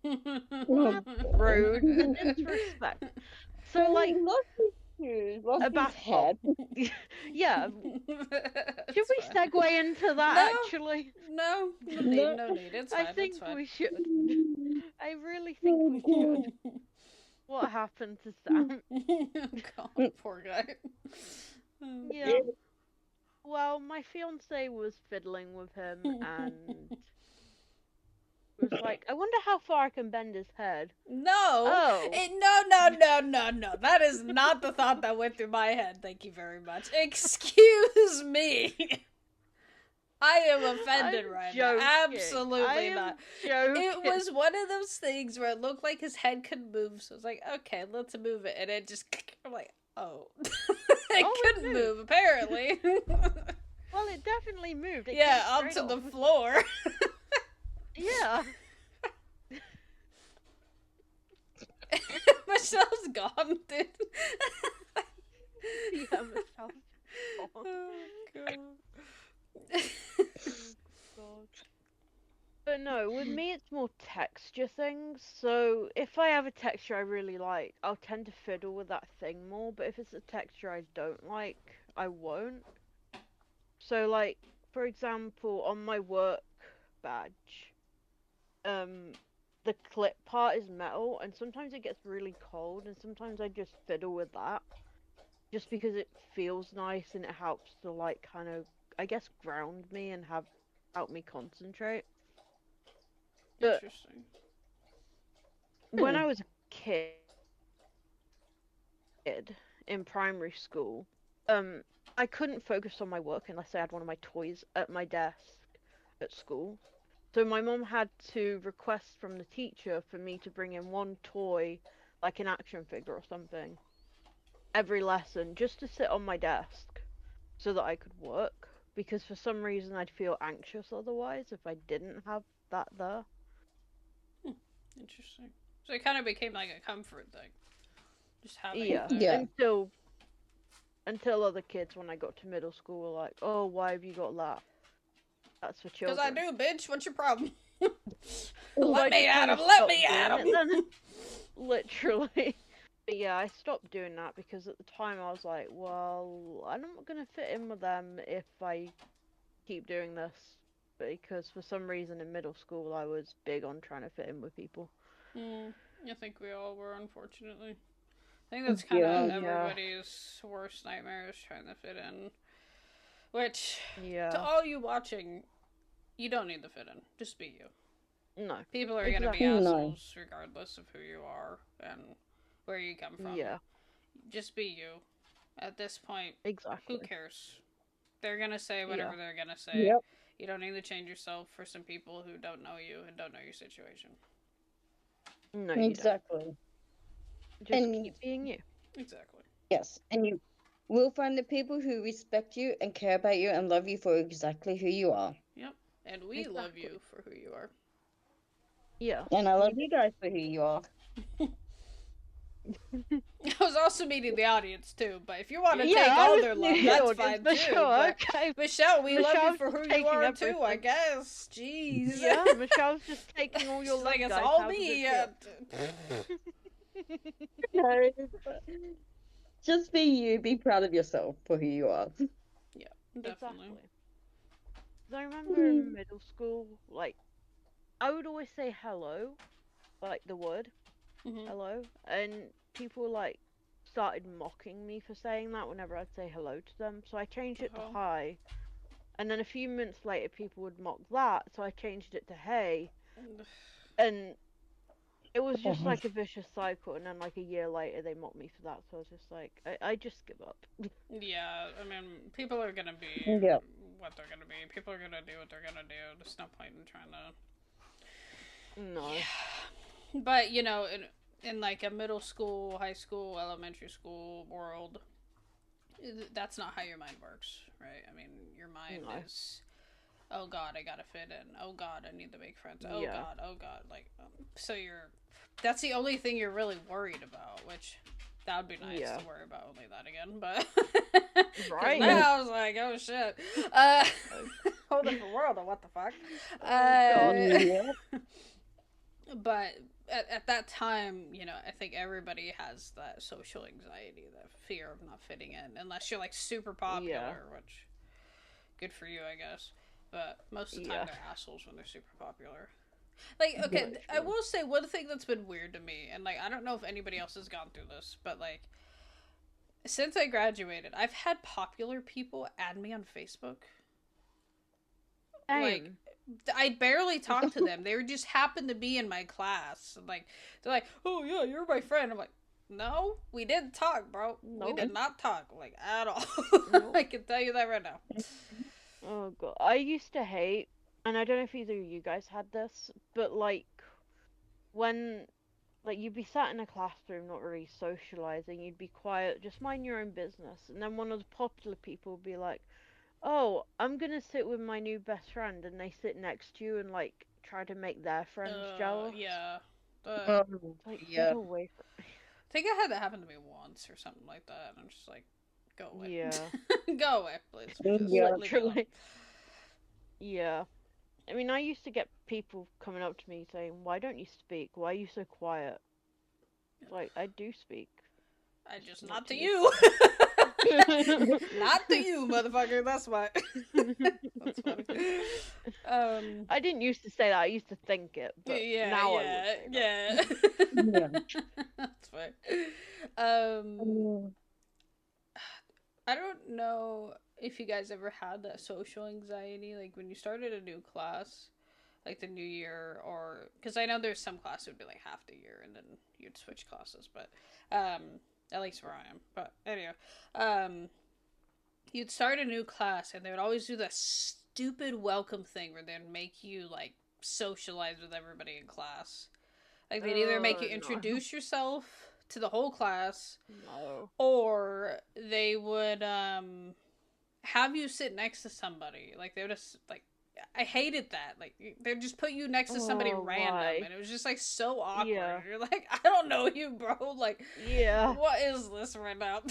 Oh, rude. The disrespect. So like lost his shoes, lost a his bath bomb. head. Yeah. Should It's we fine. segue into that No, actually? no, no need, No. no need. It's I fine. It's think fine. we should. I really think Oh we should. god. What happened to Sam? God, poor guy. Yeah. Well, my fiance was fiddling with him and was like, I wonder how far I can bend his head. No, Oh. no. That is not the thought that went through my head. Thank you very much. Excuse me. I am offended I'm right joking. now. I Absolutely am not. joking. It was one of those things where it looked like his head could move, so I was like, okay, let's move it. And it just, I'm like, oh. It couldn't move, apparently. Well, it definitely moved. It Yeah, came straight onto the off. floor. Yeah. Michelle's gone, dude. Yeah, Michelle's gone. Oh, God. God. But no, with me it's more texture things. So if I have a texture I really like, I'll tend to fiddle with that thing more. But if it's a texture I don't like, I won't. So like, for example, on my work badge, the clip part is metal, and sometimes it gets really cold, and sometimes I just fiddle with that, just because it feels nice and it helps to like kind of, I guess, ground me and help me concentrate. But Interesting. when I was a kid in primary school, I couldn't focus on my work unless I had one of my toys at my desk at school. So my mom had to request from the teacher for me to bring in one toy, like an action figure or something, every lesson, just to sit on my desk so that I could work. Because for some reason I'd feel anxious otherwise if I didn't have that there. Interesting. So it kind of became like a comfort thing. Just having Yeah, it there. Yeah. until other kids when I got to middle school were like, "Oh, why have you got that? That's for Because children." I do, bitch. What's your problem? So I Let me just at kinda him. Let stopped me at doing it him. then. Literally. But yeah, I stopped doing that because at the time I was like, well, I'm not gonna fit in with them if I keep doing this. Because for some reason in middle school I was big on trying to fit in with people. I think we all were, unfortunately. I think that's kind Yeah. of Yeah. everybody's worst nightmare is trying to fit in. Which, to Yeah. all you watching, you don't need to fit in. Just be you. No. People are gonna be Exactly. No. assholes regardless of who you are and where you come from. Yeah. Just be you. At this point, Exactly. who cares? They're gonna say whatever they're gonna say. Yep. You don't need to change yourself for some people who don't know you and don't know your situation. No, you Exactly. don't. Just And keep being you. Exactly. yes, and you will find the people who respect you and care about you and love you for exactly who you are. Yep. And we love you for who you are. Yeah. And I love you guys for who you are. I was also meeting the audience too, but if you want to Yeah, take I all was their near love, the that's audience fine for too. sure, But okay. Michelle, we love you Michelle's for just who you taking are too, I everything. guess. Jeez. Yeah, Michelle's just taking all your She's love, like, it's guys. all How does me. it No, just be you. Be proud of yourself for who you are. Yeah, definitely. Exactly. 'Cause I remember in middle school, like, I would always say hello, like the word hello, and people like started mocking me for saying that whenever I'd say hello to them. So I changed it to hi, and then a few minutes later, people would mock that, so I changed it to hey, and it was just like a vicious cycle. And then like a year later, they mocked me for that, so I was just like, I just give up. Yeah, I mean, people are gonna be Yep. what they're gonna be. People are gonna do what they're gonna do. There's no point in trying to. No. Yeah. But you know, in like a middle school, high school, elementary school world, that's not how your mind works, right? I mean, your mind is, oh god, I gotta fit in. Oh god, I need to make friends. Oh god, like, so that's the only thing you're really worried about, which that would be nice to worry about only that again, but Right. now I was like, oh shit, whole different world, what the fuck? But at that time, you know, I think everybody has that social anxiety, that fear of not fitting in, unless you're like super popular, which good for you, I guess. But most of the time, they're assholes when they're super popular. Like, okay, I will say one thing that's been weird to me, and like, I don't know if anybody else has gone through this, but like, since I graduated, I've had popular people add me on Facebook. Like, I barely talked to them. They were just happened to be in my class. Like, they're like, "Oh yeah, you're my friend." I'm like, "No, we didn't talk, bro. We did not talk, like, at all." I can tell you that right now. Oh god, I used to hate, and I don't know if either of you guys had this, but like when like you'd be sat in a classroom not really socializing, you'd be quiet, just mind your own business, and then one of the popular people would be like, oh, I'm gonna sit with my new best friend, and they sit next to you and like try to make their friends jealous. Yeah. Like, get away from me. I think I had that happen to me once or something like that, and I'm just like, go away. Yeah. Go away, please. Yeah. Literally. Yeah. I mean, I used to get people coming up to me saying, "Why don't you speak? Why are you so quiet?" Like, I do speak. I just not to you. you. Not to you, motherfucker. That's why. That's funny. I didn't used to say that. I used to think it, but now I would say that. Yeah. That's fine. Mm. I don't know if you guys ever had that social anxiety, like when you started a new class, like the new year, or because I know there's some class that would be like half the year, and then you'd switch classes, but at least where I am. But anyway, you'd start a new class, and they would always do that stupid welcome thing where they'd make you like socialize with everybody in class. Like they'd either make you No. introduce yourself to the whole class, No. or they would have you sit next to somebody. Like they would just like, I hated that. Like they'd just put you next to somebody random, why? and it was just like so awkward. Yeah. You're like, I don't know you, bro. Like, Yeah. what is this right now?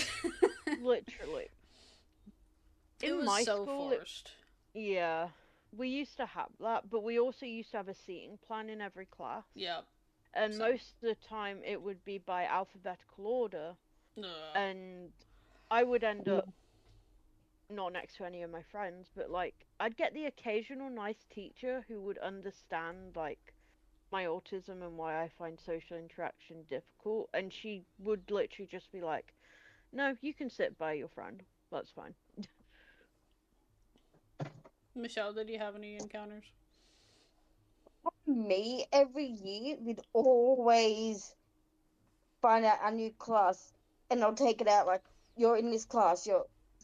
Literally. It In was my so school, forced. yeah, we used to have that, but we also used to have a seating plan in every class. Yep. And Same. most of the time, it would be by alphabetical order, Ugh. and I would end up not next to any of my friends, but like I'd get the occasional nice teacher who would understand like my autism and why I find social interaction difficult, and she would literally just be like, "No, you can sit by your friend. That's fine." Michelle, did you have any encounters? Me, every year, we'd always find out a new class, and they'll take it out like, you're in this class,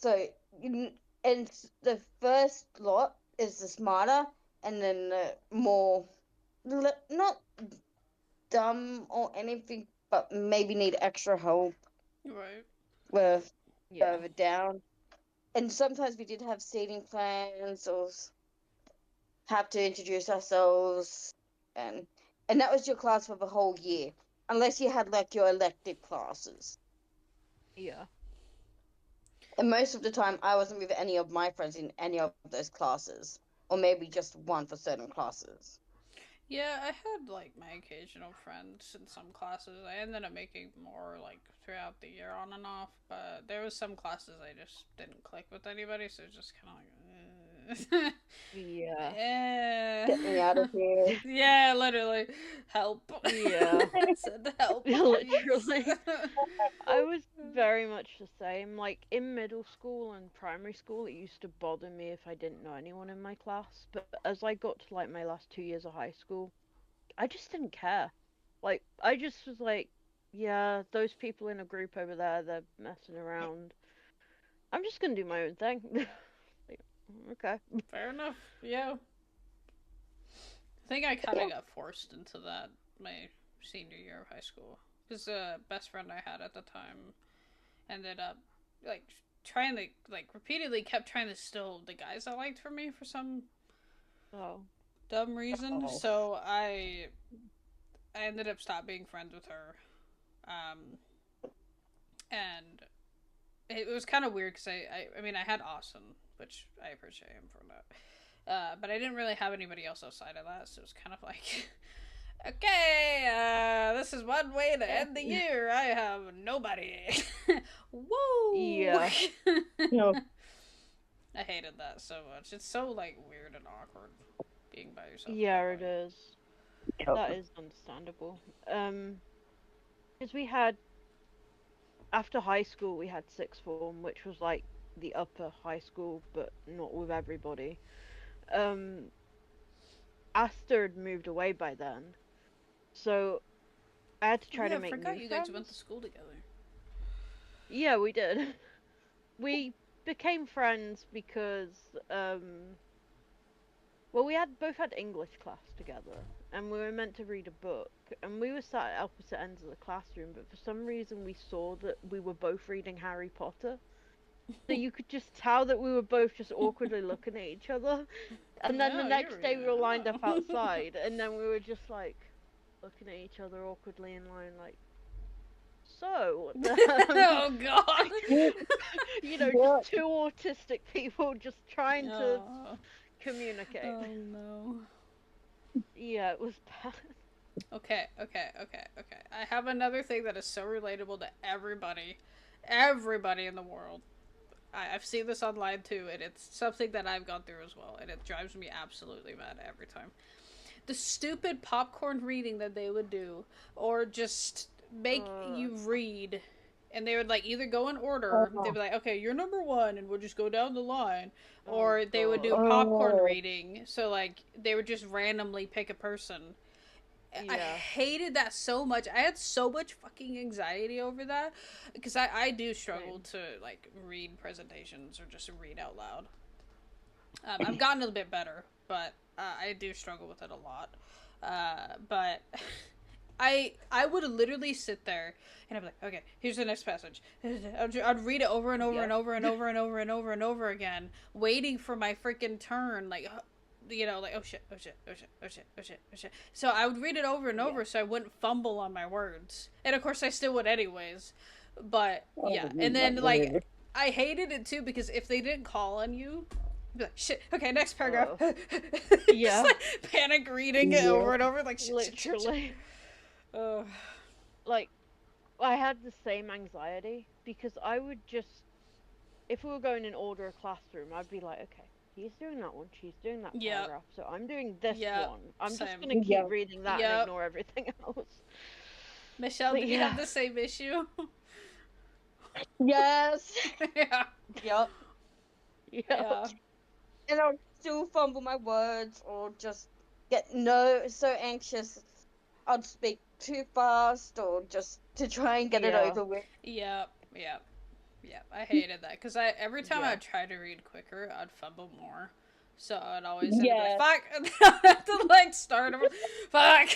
and the first lot is the smarter, and then the more, not dumb or anything, but maybe need extra help Right. with Yeah. further down. And sometimes we did have seating plans or have to introduce ourselves, and that was your class for the whole year, unless you had like your elective classes. Yeah. And most of the time, I wasn't with any of my friends in any of those classes, or maybe just one for certain classes. Yeah, I had like my occasional friends in some classes. I ended up making more like throughout the year on and off, but there was some classes I just didn't click with anybody, so it's just kind of like, Yeah. yeah. Get me out of here. Yeah, literally. Help. Yeah. I said help. Literally. I was very much the same. Like in middle school and primary school, it used to bother me if I didn't know anyone in my class. But as I got to like my last 2 years of high school, I just didn't care. Like I just was like, yeah, those people in a group over there, they're messing around. I'm just gonna do my own thing. Like, okay. Fair enough. Yeah. I think I kind of got forced into that my senior year of high school. Because the best friend I had at the time ended up, like, trying to, like, repeatedly kept trying to steal the guys I liked from me for some dumb reason. Oh. So I ended up stopped being friends with her. And it was kind of weird because I mean, I had Austin, which I appreciate him for that. But I didn't really have anybody else outside of that, so it was kind of like, okay, this is one way to end the year. I have nobody. Woo! Yeah. No. I hated that so much. It's so, like, weird and awkward being by yourself. Yeah, it is. That is understandable. Because we had, after high school, we had sixth form, which was like the upper high school, but not with everybody. Aster had moved away by then, so I had to try to make I forgot new you friends. guys went to school together. Yeah, we did. We became friends because, well, we both had English class together, and we were meant to read a book, and we were sat at opposite ends of the classroom, but for some reason we saw that we were both reading Harry Potter. So you could just tell that we were both just awkwardly looking at each other. And then the next day we were lined up outside, and then we were just like looking at each other awkwardly in line, like, so. Oh god. You know, just two autistic people just trying to communicate. Oh no. Yeah, it was bad. Okay. I have another thing that is so relatable to everybody. Everybody in the world. I've seen this online too, and it's something that I've gone through as well, and it drives me absolutely mad every time. The stupid popcorn reading that they would do, or just make you read, and they would like either go in order, they'd be like, okay, you're number one, and we'll just go down the line, or they would do popcorn reading, so like they would just randomly pick a person. I hated that so much. I had so much fucking anxiety over that, because I do struggle to like read presentations or just read out loud. I've gotten a bit better, but I do struggle with it a lot. But I would literally sit there and I'd be like, okay, here's the next passage. I'd read it over and over and over and over and over and over and over again, waiting for my freaking turn, like, you know, like, oh shit. So I would read it over and over so I wouldn't fumble on my words. And of course I still would anyways. But yeah, and then like I hated it too, because if they didn't call on you, you'd be like, shit, okay, next paragraph. Yeah. Just, like, panic reading it over and over, like, shit, literally. Shit. Like, I had the same anxiety, because I would just, if we were going in order a classroom, I'd be like, okay, he's doing that one, she's doing that paragraph, so I'm doing this one. I'm just going to keep reading that and ignore everything else. Michelle, do you have the same issue? Yes. Yeah. Yep. Yeah. And I'll still fumble my words, or just get so anxious I'd speak too fast, or just to try and get it over with. Yep. I hated that, because every time I'd try to read quicker, I'd fumble more. So I'd always be like, fuck, and then I'd have to like start over, fuck.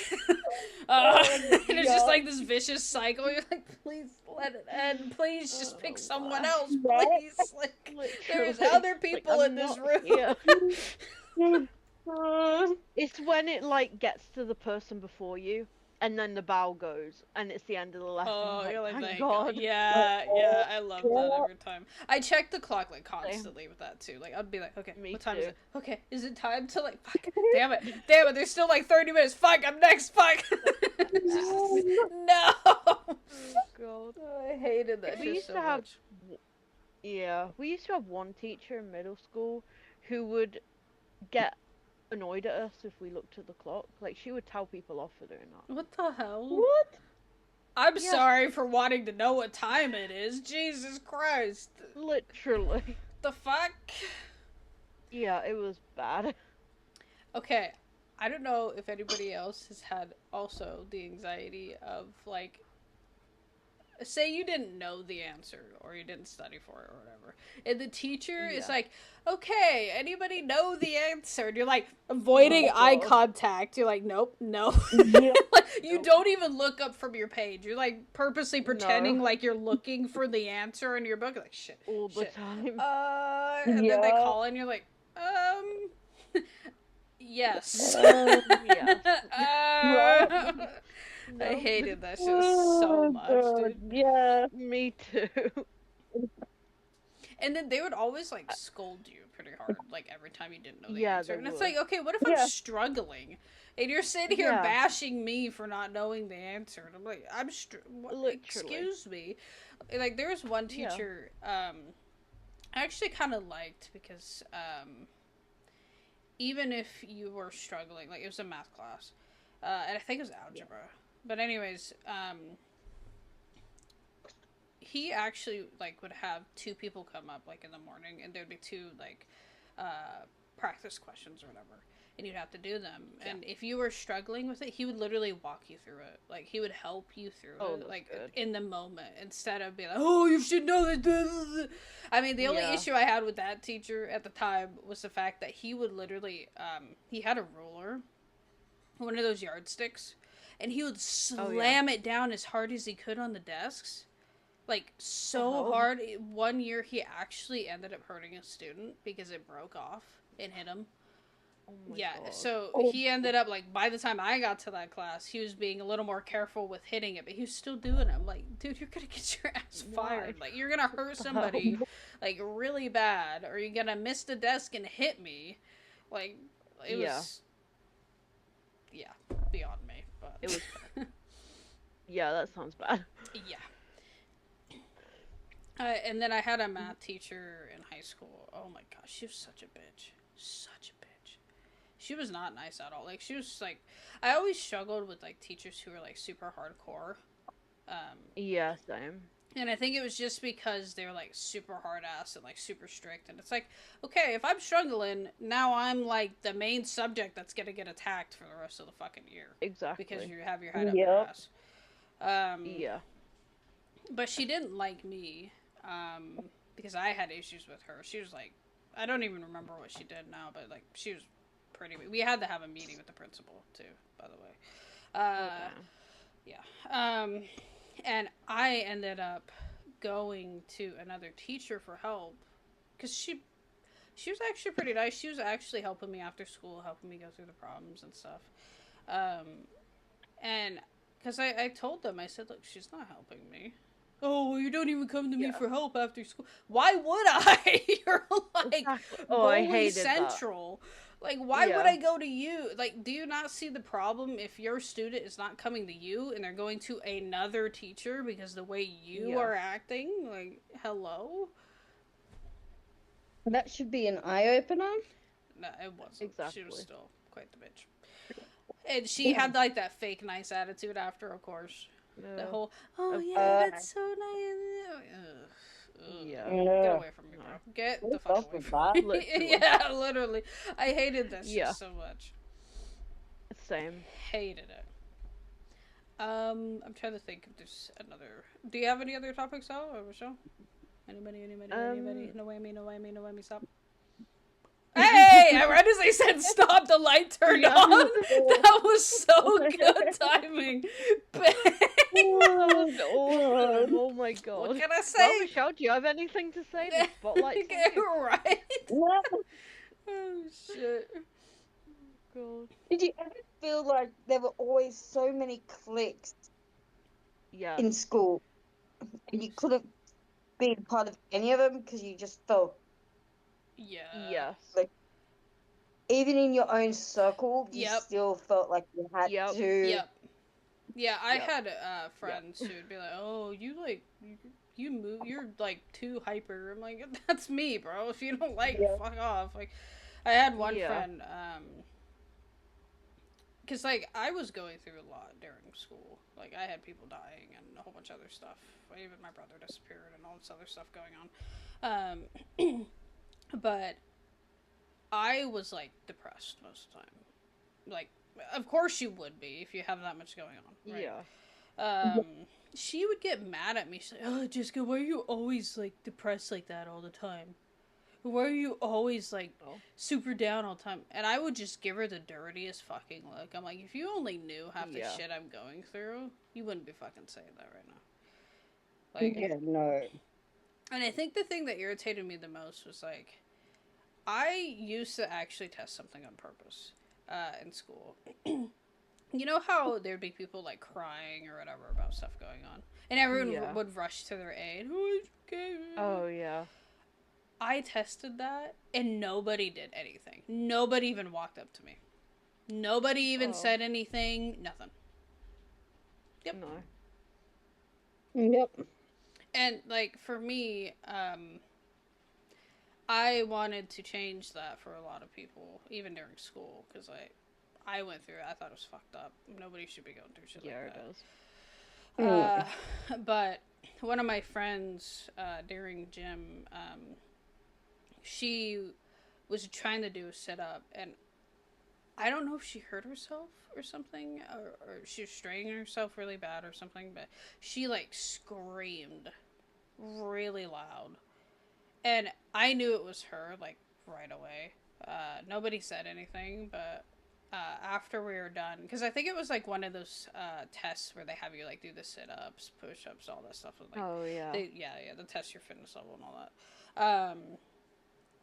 And it's just like this vicious cycle. You're like, please let it end. Please just pick someone else, please. Like, there's other people in this room. It's when it like gets to the person before you, and then the bell goes, and it's the end of the lesson. Oh, you're like, thank God. Yeah, I love that every time. I check the clock like constantly with that too. Like, I'd be like, okay, what time is it? Okay, is it time to like, fuck, damn it, there's still like 30 minutes, fuck, I'm next, fuck. No! Oh, God. I hated that shit so much. Yeah, we used to have one teacher in middle school who would get annoyed at us if we looked at the clock. Like, she would tell people off for doing that. What the hell? What? I'm sorry for wanting to know what time it is. Jesus Christ. Literally. The fuck? Yeah, it was bad. Okay, I don't know if anybody else has had also the anxiety of, like, say you didn't know the answer, or you didn't study for it, or whatever, and the teacher is like, okay, anybody know the answer? And you're like, avoiding eye contact. You're like, nope, no. Like, you don't even look up from your page. You're like purposely pretending like you're looking for the answer in your book. You're like, shit. All the time. And then they call and you're like, yes. No. I hated that shit so much, dude. Yeah. Me too. And then they would always, like, scold you pretty hard, like, every time you didn't know the answer. And it's would. like, okay, what if I'm struggling? And you're sitting here bashing me for not knowing the answer. And I'm like, excuse me. Like, there was one teacher, I actually kind of liked, because, even if you were struggling, like, it was a math class, and I think it was algebra. But anyways, he actually, like, would have two people come up, like, in the morning, and there'd be two, like, practice questions or whatever, and you'd have to do them. And if you were struggling with it, he would literally walk you through it. Like, he would help you through it, like, in the moment, instead of being like, oh, you should know that. I mean, the only issue I had with that teacher at the time was the fact that he would literally, he had a ruler, one of those yardsticks, and he would slam it down as hard as he could on the desks. Like, so hard. One year, he actually ended up hurting a student because it broke off and hit him. Oh my God. So he ended up, like, by the time I got to that class, he was being a little more careful with hitting it, but he was still doing it. I'm like, dude, you're gonna get your ass fired. Like, you're gonna hurt somebody, like, really bad, or you're gonna miss the desk and hit me. Like, it Yeah. was, yeah, beyond me. But It was Yeah, that sounds bad. yeah. And then I had a math teacher in high school. Oh my gosh, she was such a bitch. Such a bitch. She was not nice at all. Like, she was like, I always struggled with like teachers who were like super hardcore. Yeah, same. And I think it was just because they were like super hard ass and like super strict. And it's like, okay, if I'm struggling, now I'm like the main subject that's gonna get attacked for the rest of the fucking year. Exactly. Because you have your head up your Yep. ass. Yeah. But she didn't like me, because I had issues with her. She was like, I don't even remember what she did now, but like, she was pretty. We had to have a meeting with the principal too, by the way. Yeah. And I ended up going to another teacher for help because she was actually pretty nice. She was actually helping me after school, helping me go through the problems and stuff. And because I told them, I said, look, she's not helping me. Oh, well, you don't even come to me for help after school. Why would I? You're like Exactly. Oh, I bully hated central. Like, why would Yeah. I go to you? Like, do you not see the problem if your student is not coming to you and they're going to another teacher because the way you Yeah. are acting? Like, hello? That should be an eye opener. No, it wasn't. She Exactly. was still quite the bitch. And she had, like, that fake nice attitude after, of course. The whole, oh, yeah, that's so nice. Ugh. Yeah. Get away from me, bro. Get the fuck away from me. Literally. Yeah, literally. I hated that shit Yeah. so much. Same. Hated it. I'm trying to think if there's another. Do you have any other topics, though, or Michelle? Anybody? No whammy, stop. Hey! I read as I said stop, the light turned Yeah. on. That was so good timing. Oh my god. What can I Well, say? Michelle, do you have anything to say? The spotlight's on you. Right? Yeah. Oh, shit. God. Did you ever feel like there were always so many cliques Yeah. in school, and you couldn't be a part of any of them because you just felt, Yeah. Yes. like, even in your own circle, you Yep. still felt like you had Yep. to. Yep. Yeah, I Yep. had friends who'd be like, "Oh, you like you move, you're like too hyper." I'm like, "That's me, bro. If you don't like, Yeah. fuck off." Like, I had one Yeah. friend, because like I was going through a lot during school. Like I had people dying and a whole bunch of other stuff. Even my brother disappeared and all this other stuff going on. But I was like depressed most of the time. Like, of course you would be if you have that much going on. Right? Yeah. She would get mad at me. She's like, "Oh, Jessica, why are you always like depressed like that all the time? Why are you always like super down all the time?" And I would just give her the dirtiest fucking look. I'm like, if you only knew half the shit I'm going through, you wouldn't be fucking saying that right now. Like, Yeah, no. and I think the thing that irritated me the most was like, I used to actually test something on purpose in school. You know how there'd be people like crying or whatever about stuff going on, and everyone would rush to their aid. Oh, it's okay. Oh yeah. I tested that, and nobody did anything. Nobody even walked up to me. Nobody even said anything. Nothing. Yep. No. Yep. And like for me, I wanted to change that for a lot of people, even during school, because I went through it. I thought it was fucked up. Nobody should be going through shit like that. It does. But one of my friends during gym, she was trying to do a sit-up, and I don't know if she hurt herself or something, or she was straining herself really bad or something, but she like screamed really loud. And I knew it was her, like, right away. Nobody said anything, but after we were done, because I think it was, like, one of those tests where they have you, like, do the sit-ups, push-ups, all that stuff. Like, the test your fitness level and all that.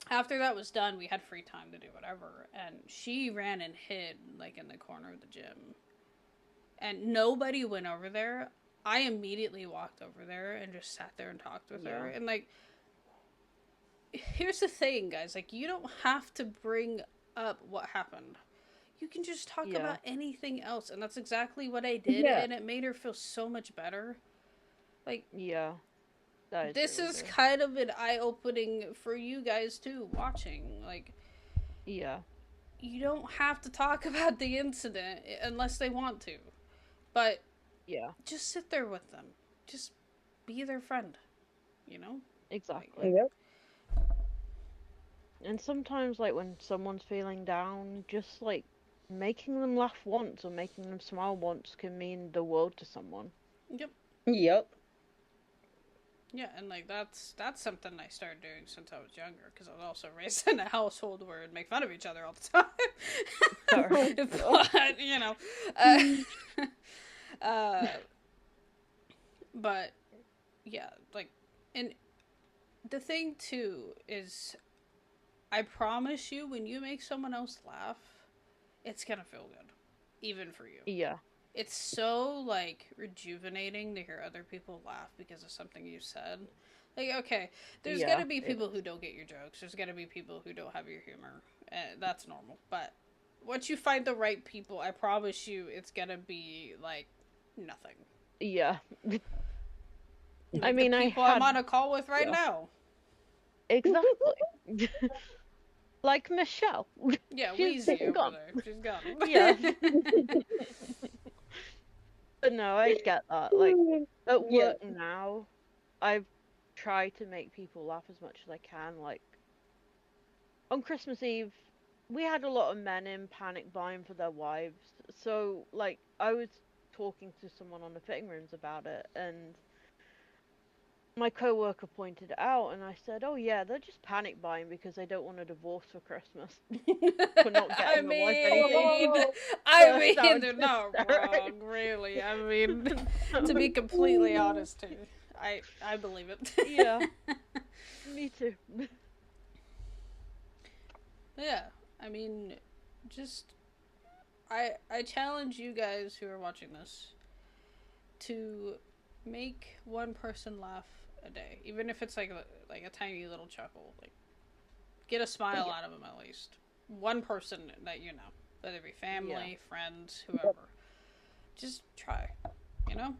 After that was done, we had free time to do whatever, and she ran and hid, like, in the corner of the gym. And nobody went over there. I immediately walked over there and just sat there and talked with her, and, like, here's the thing, guys. Like, you don't have to bring up what happened. You can just talk Yeah. about anything else, and that's exactly what I did, Yeah. and it made her feel so much better. Like, Yeah. That is this really is good. kind of an eye-opening for you guys too, watching. Like, Yeah. you don't have to talk about the incident unless they want to, but Yeah. just sit there with them. Just be their friend, you know? Exactly. Yep. And sometimes, like, when someone's feeling down, just like making them laugh once or making them smile once can mean the world to someone. Yep. Yep. Yeah, and like that's something I started doing since I was younger, because I was also raised in a household where we'd make fun of each other all the Sorry. time. But you know, uh, but yeah, like, and the thing too is, I promise you, when you make someone else laugh, it's gonna feel good, even for you. Yeah. It's so, like, rejuvenating to hear other people laugh because of something you said. Like, okay, there's Yeah, gonna be it people is. who don't get your jokes. There's gonna be people who don't have your humor. That's normal. But once you find the right people, I promise you, it's gonna be, like, nothing. Yeah. Like, I mean, the I people I'm had on a call with right yeah. now. Exactly. Like Michelle. Yeah, She's Wheezy over gone. there. She's gone. Yeah. But no, I get that. Like, at Yeah. work now, I've tried to make people laugh as much as I can. Like, on Christmas Eve, we had a lot of men in panic buying for their wives. So, like, I was talking to someone on the fitting rooms about it, and my coworker pointed it out, and I said, "Oh yeah, they're just panic buying because they don't want a divorce for Christmas for not I getting the wife mean, anything." they're not wrong, really. I mean, to be So, completely honest, too, I believe it. yeah, me too. Yeah, I mean, just I challenge you guys who are watching this to make one person laugh a day, even if it's like a tiny little chuckle. Like, get a smile Yeah. out of them at least. One person that you know, whether it be family, friends, Yep. whoever. Just try, you know.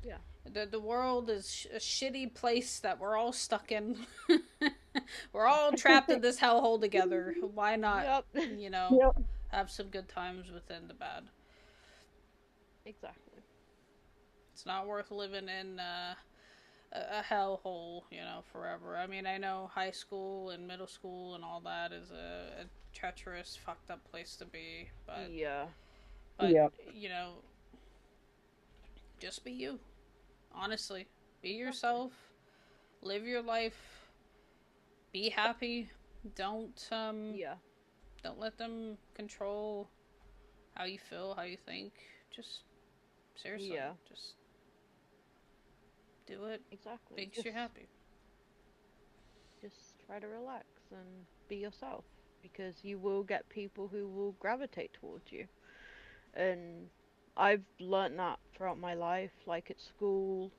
Yeah. The world is a shitty place that we're all stuck in. We're all trapped in this hellhole together. Why not, Yep. you know, Yep. have some good times within the bad? Exactly. It's not worth living in a hellhole, you know, forever. I mean, I know high school and middle school and all that is a treacherous, fucked up place to be, but Yeah. Yep. you know, just be you. Honestly, be yourself. Live your life. Be happy. Don't Yeah. don't let them control how you feel, how you think. Just seriously, Yeah. just do it. Exactly. Makes you happy. Just try to relax and be yourself, because you will get people who will gravitate towards you. And I've learnt that throughout my life, like at school.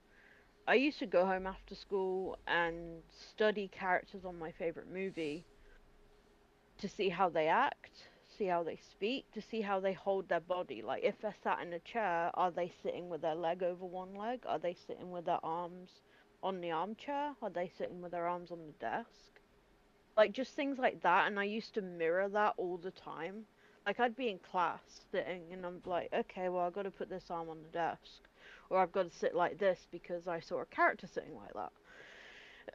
I used to go home after school and study characters on my favorite movie to see how they act, see how they speak, to see how they hold their body. Like, if they're sat in a chair, are they sitting with their leg over one leg? Are they sitting with their arms on the armchair? Are they sitting with their arms on the desk? Like, just things like that. And I used to mirror that all the time. Like, I'd be in class sitting and I'm like, okay, well, I've got to put this arm on the desk. Or I've got to sit like this because I saw a character sitting like that.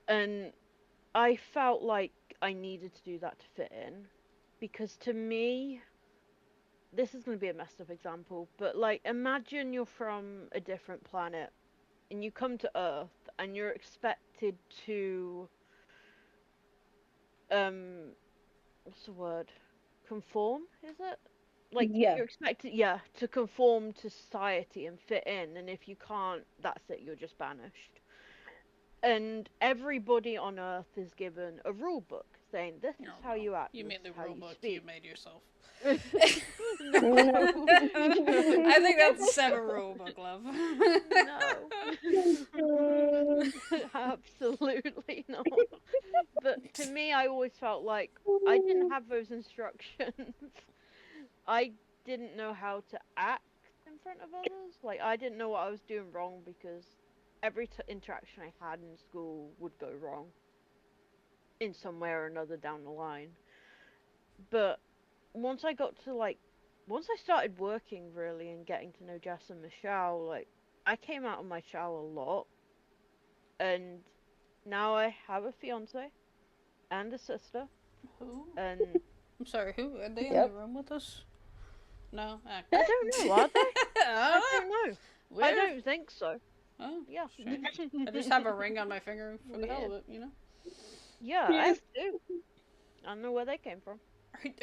And I felt like I needed to do that to fit in. Because to me, this is going to be a messed up example, but like, imagine you're from a different planet and you come to Earth and you're expected to, what's the word? Conform, is it? Like, Yeah. you're expected, yeah, to conform to society and fit in, and if you can't, that's it, you're just banished. And everybody on Earth is given a rule book saying this is Oh, how no. you act, You this made is the how rule you book you speak. made yourself. No. I think that's a separate rule book, love. No. Absolutely not. But to me, I always felt like I didn't have those instructions. I didn't know how to act in front of others. Like, I didn't know what I was doing wrong because every interaction I had in school would go wrong in some way or another down the line. But once I got to, like, once I started working really and getting to know Jess and Michelle, like, I came out of my shell a lot. And now I have a fiance and a sister. Who? And I'm sorry, who? Are they in Yep. the room with us? No? Ah, I don't know, are they? I I don't know. Weird. I don't think so. Oh, Yeah. strange. I just have a ring on my finger for the hell of it, you know? Yeah, I do. I don't know where they came from.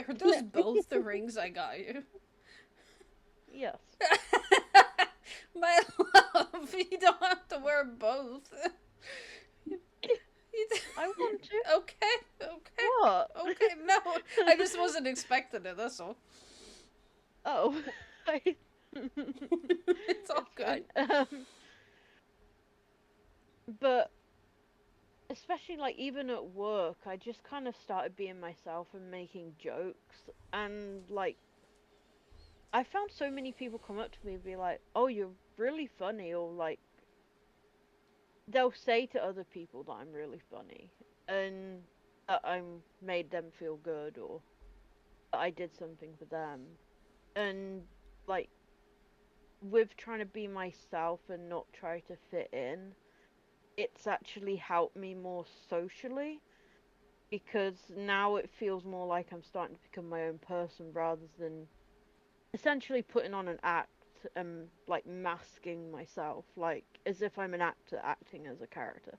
Are those both the rings I got you? Yes. My love, you don't have to wear both. I want to. Okay. What? Okay, no. I just wasn't expecting it, that's all. Oh. It's all good. But especially like even at work, I just kind of started being myself and making jokes, and like I found so many people come up to me and be like, "Oh, you're really funny," or like they'll say to other people that I'm really funny and that I made them feel good or that I did something for them. And like with trying to be myself and not try to fit in, it's actually helped me more socially because now it feels more like I'm starting to become my own person rather than essentially putting on an act and like masking myself, like as if I'm an actor acting as a character.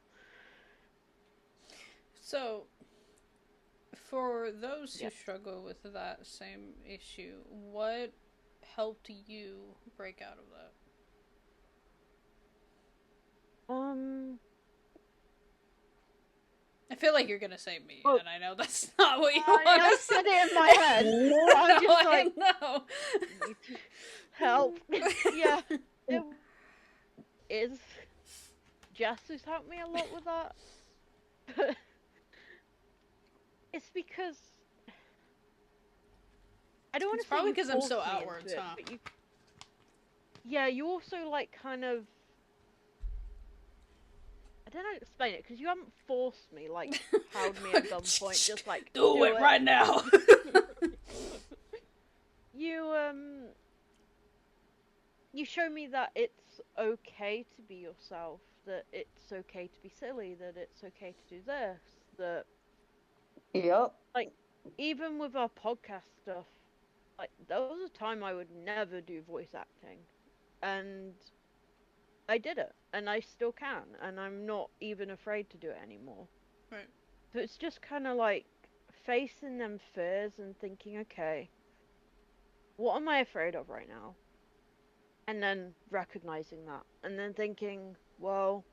So, for those who Yep. struggle with that same issue, what helped you break out of that? I feel like you're gonna say me, Oh, and I know that's not what you I want to said say. it in my head. I'm No, just like, I need to help. Yeah, it is. Jess has helped me a lot with that. But it's because I don't want It's to say probably you because I'm forced so me outwards, into it, huh? but you. Yeah, you also like kind of. I don't know how to explain it because you haven't forced me, like held me at gunpoint, just like do it right now. You you show me that it's okay to be yourself, that it's okay to be silly, that it's okay to do this, that Yep. like even with our podcast stuff, like there was a time I would never do voice acting, and I did it, and I still can, and I'm not even afraid to do it anymore. Right. So it's just kind of like facing them fears and thinking, okay, what am I afraid of right now? And then recognizing that, and then thinking, well,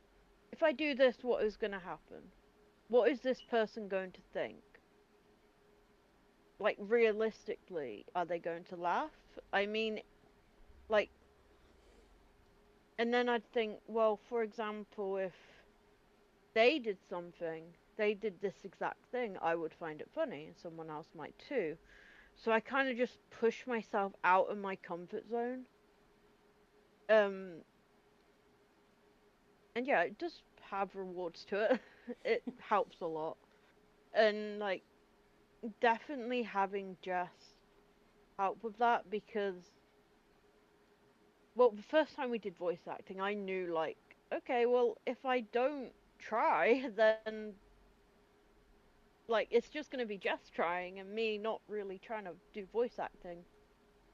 if I do this, what is going to happen? What is this person going to think? Like, realistically, are they going to laugh? I mean, like, and then I'd think, well, for example, if they did something, they did this exact thing, I would find it funny, and someone else might too. So I kind of just push myself out of my comfort zone. And yeah, it does have rewards to it. It helps a lot. And like definitely having Jess help with that because well, the first time we did voice acting, I knew like, okay, well, if I don't try, then like it's just going to be Jess trying and me not really trying to do voice acting.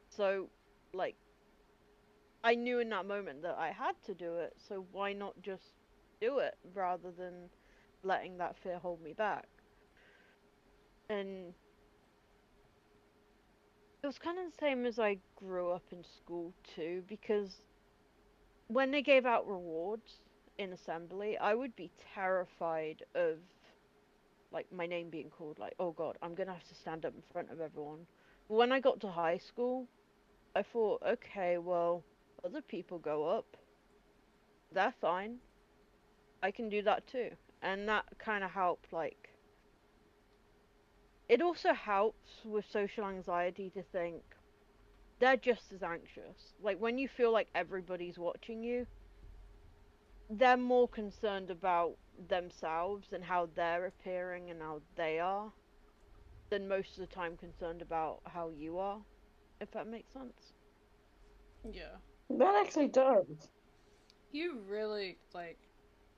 So like I knew in that moment that I had to do it, so why not just do it rather than letting that fear hold me back? And it was kind of the same as I grew up in school too, because when they gave out rewards in assembly, I would be terrified of like my name being called, like, oh god, I'm gonna have to stand up in front of everyone. But when I got to high school, I thought, okay, well, other people go up, they're fine. I can do that too. And that kind of helped, like, it also helps with social anxiety to think they're just as anxious. Like when you feel like everybody's watching you, they're more concerned about themselves and how they're appearing and how they are than most of the time concerned about how you are, if that makes sense. Yeah. That actually does. You really, like,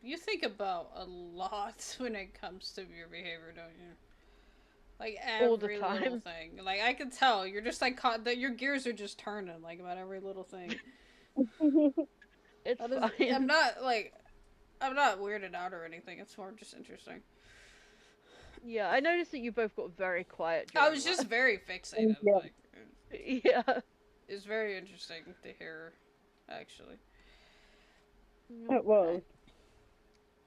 you think about a lot when it comes to your behavior, don't you? Like All the every little time. thing. Like I can tell you're just like caught that your gears are just turning like about every little thing. It's That is, I'm fine. not like I'm not weirded out or anything. It's more just interesting. Yeah, I noticed that you both got very quiet I during was just that. very fixated. Yeah. Like Yeah. it's very interesting to hear, actually. It was.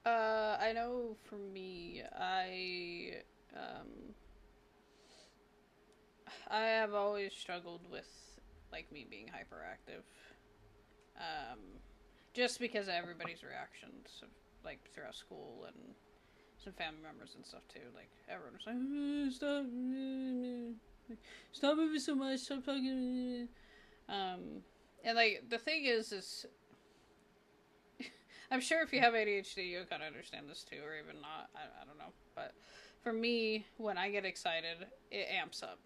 I know for me, I have always struggled with like me being hyperactive. Um, just because of everybody's reactions, like throughout school and some family members and stuff too. Like everyone was like, stop moving so much, stop talking. And like the thing is I'm sure if you have ADHD, you'll kind of understand this too, or even not. I don't know. But for me, when I get excited, it amps up.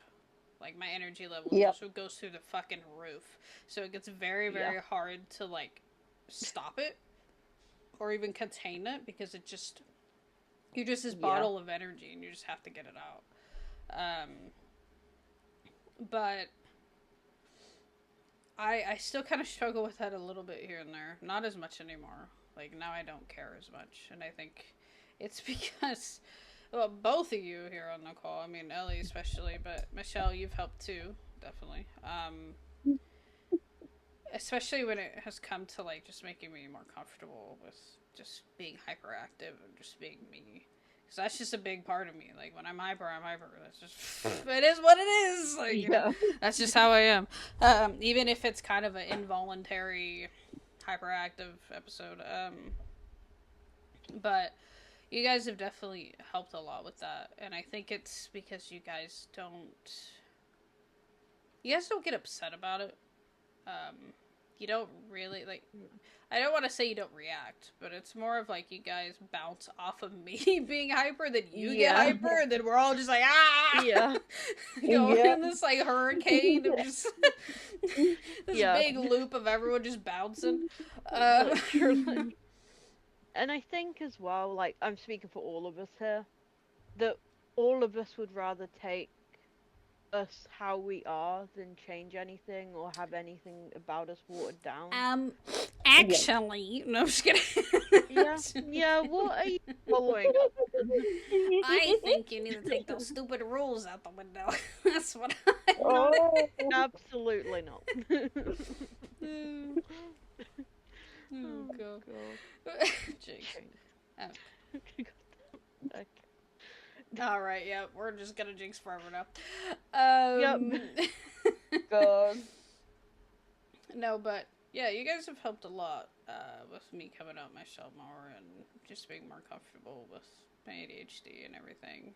Like my energy level Yep. just goes through the fucking roof. So it gets very, Yeah. very hard to like stop it or even contain it because it just you're just this Yeah. bottle of energy and you just have to get it out. But I still kind of struggle with that a little bit here and there. Not as much anymore. Like now I don't care as much, and I think it's because well, both of you here on the call. I mean, Ellie especially, but Michelle, you've helped too, definitely. Especially when it has come to like just making me more comfortable with just being hyperactive and just being me. Because that's just a big part of me. Like when I'm hyper, I'm hyper. That's just it is what it is. Like you know, that's just how I am. Even if it's kind of an involuntary hyperactive episode. But you guys have definitely helped a lot with that, and I think it's because you guys don't get upset about it. You don't really like. I don't want to say you don't react, but it's more of like you guys bounce off of me being hyper, then you get hyper, and then we're all just like Yeah. going Yeah. in this like hurricane of just this Yeah. big loop of everyone just bouncing. Literally. And I think as well, like I'm speaking for all of us here, that all of us would rather take us how we are than change anything or have anything about us watered down. Actually, no, I'm just kidding. Yeah. Yeah, what are you following up? I think you need to take those stupid rules out the window. That's what I Oh. Absolutely not. know. Oh, God. Jinx. Okay. Alright, yeah, we're just gonna jinx forever now. God. No, but yeah, you guys have helped a lot with me coming out my shell more and just being more comfortable with my ADHD and everything.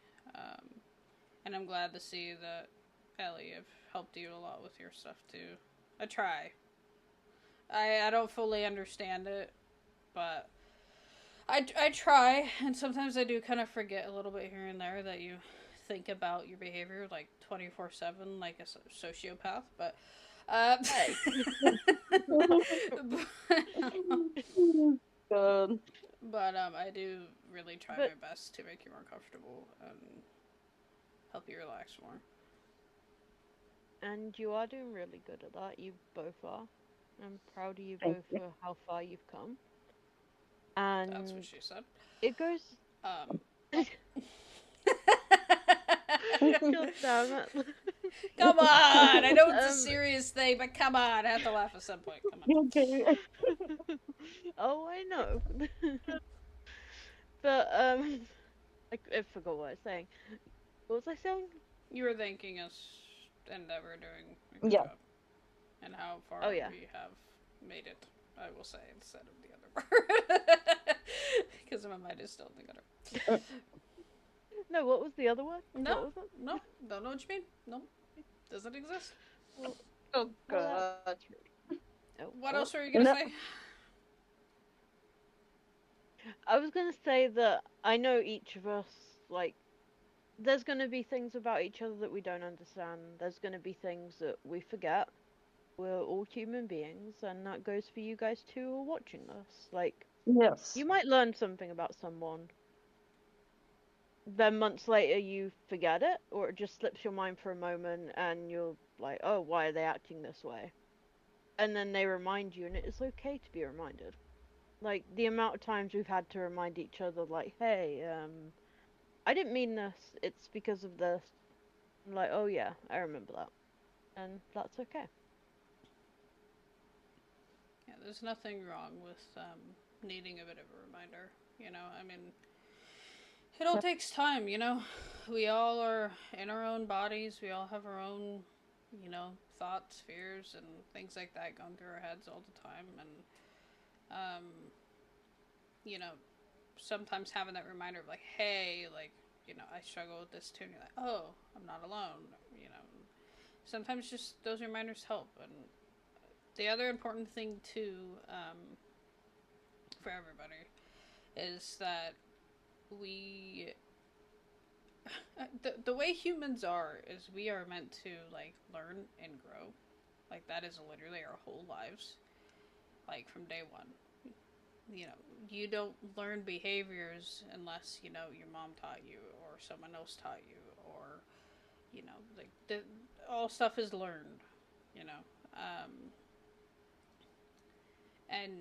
And I'm glad to see that Ellie have helped you a lot with your stuff too. I try. I don't fully understand it, but I try, and sometimes I do kind of forget a little bit here and there that you think about your behavior like 24/7 like a sociopath, but Hey. God. but I do really try But- my best to make you more comfortable and help you relax more. And you are doing really good at that. You both are. I'm proud of you Thank both you. for how far you've come. And That's what she said. it goes. Um, God damn it. Come on! I know it's a Um, serious thing, but come on! I have to laugh at some point. Come on. Okay. Oh, I know. But I forgot what I was saying. What was I saying? You were thanking us and that we're doing a good Yeah. job. And how far Oh, yeah. we have made it, I will say, instead of the other word. Because my mind is still in the gutter. No, what was the other word? No, What was it? no, don't know what you mean. No, doesn't exist. Oh Well, god. Oh, What oh. else were you gonna No. say? I was gonna say that I know each of us, like, there's gonna be things about each other that we don't understand. There's gonna be things that we forget. We're all human beings, and that goes for you guys too who are watching us. Like, Yes. you might learn something about someone, then months later you forget it, or it just slips your mind for a moment, and you're like, oh, why are they acting this way? And then they remind you, and it's okay to be reminded. Like, the amount of times we've had to remind each other, like, hey, I didn't mean this, it's because of this. I'm like, oh yeah, I remember that. And that's okay. Yeah, there's nothing wrong with needing a bit of a reminder. You know, I mean, it all takes time. You know, we all are in our own bodies. We all have our own, you know, thoughts, fears, and things like that going through our heads all the time. And you know, sometimes having that reminder of like, hey, like, you know, I struggle with this too. And you're like, oh, I'm not alone. You know, sometimes just those reminders help. And the other important thing too, for everybody, is that we, the way humans are is we are meant to like learn and grow. Like that is literally our whole lives. Like from day one. You know, you don't learn behaviors unless, you know, your mom taught you or someone else taught you, or, you know, like all stuff is learned, you know. And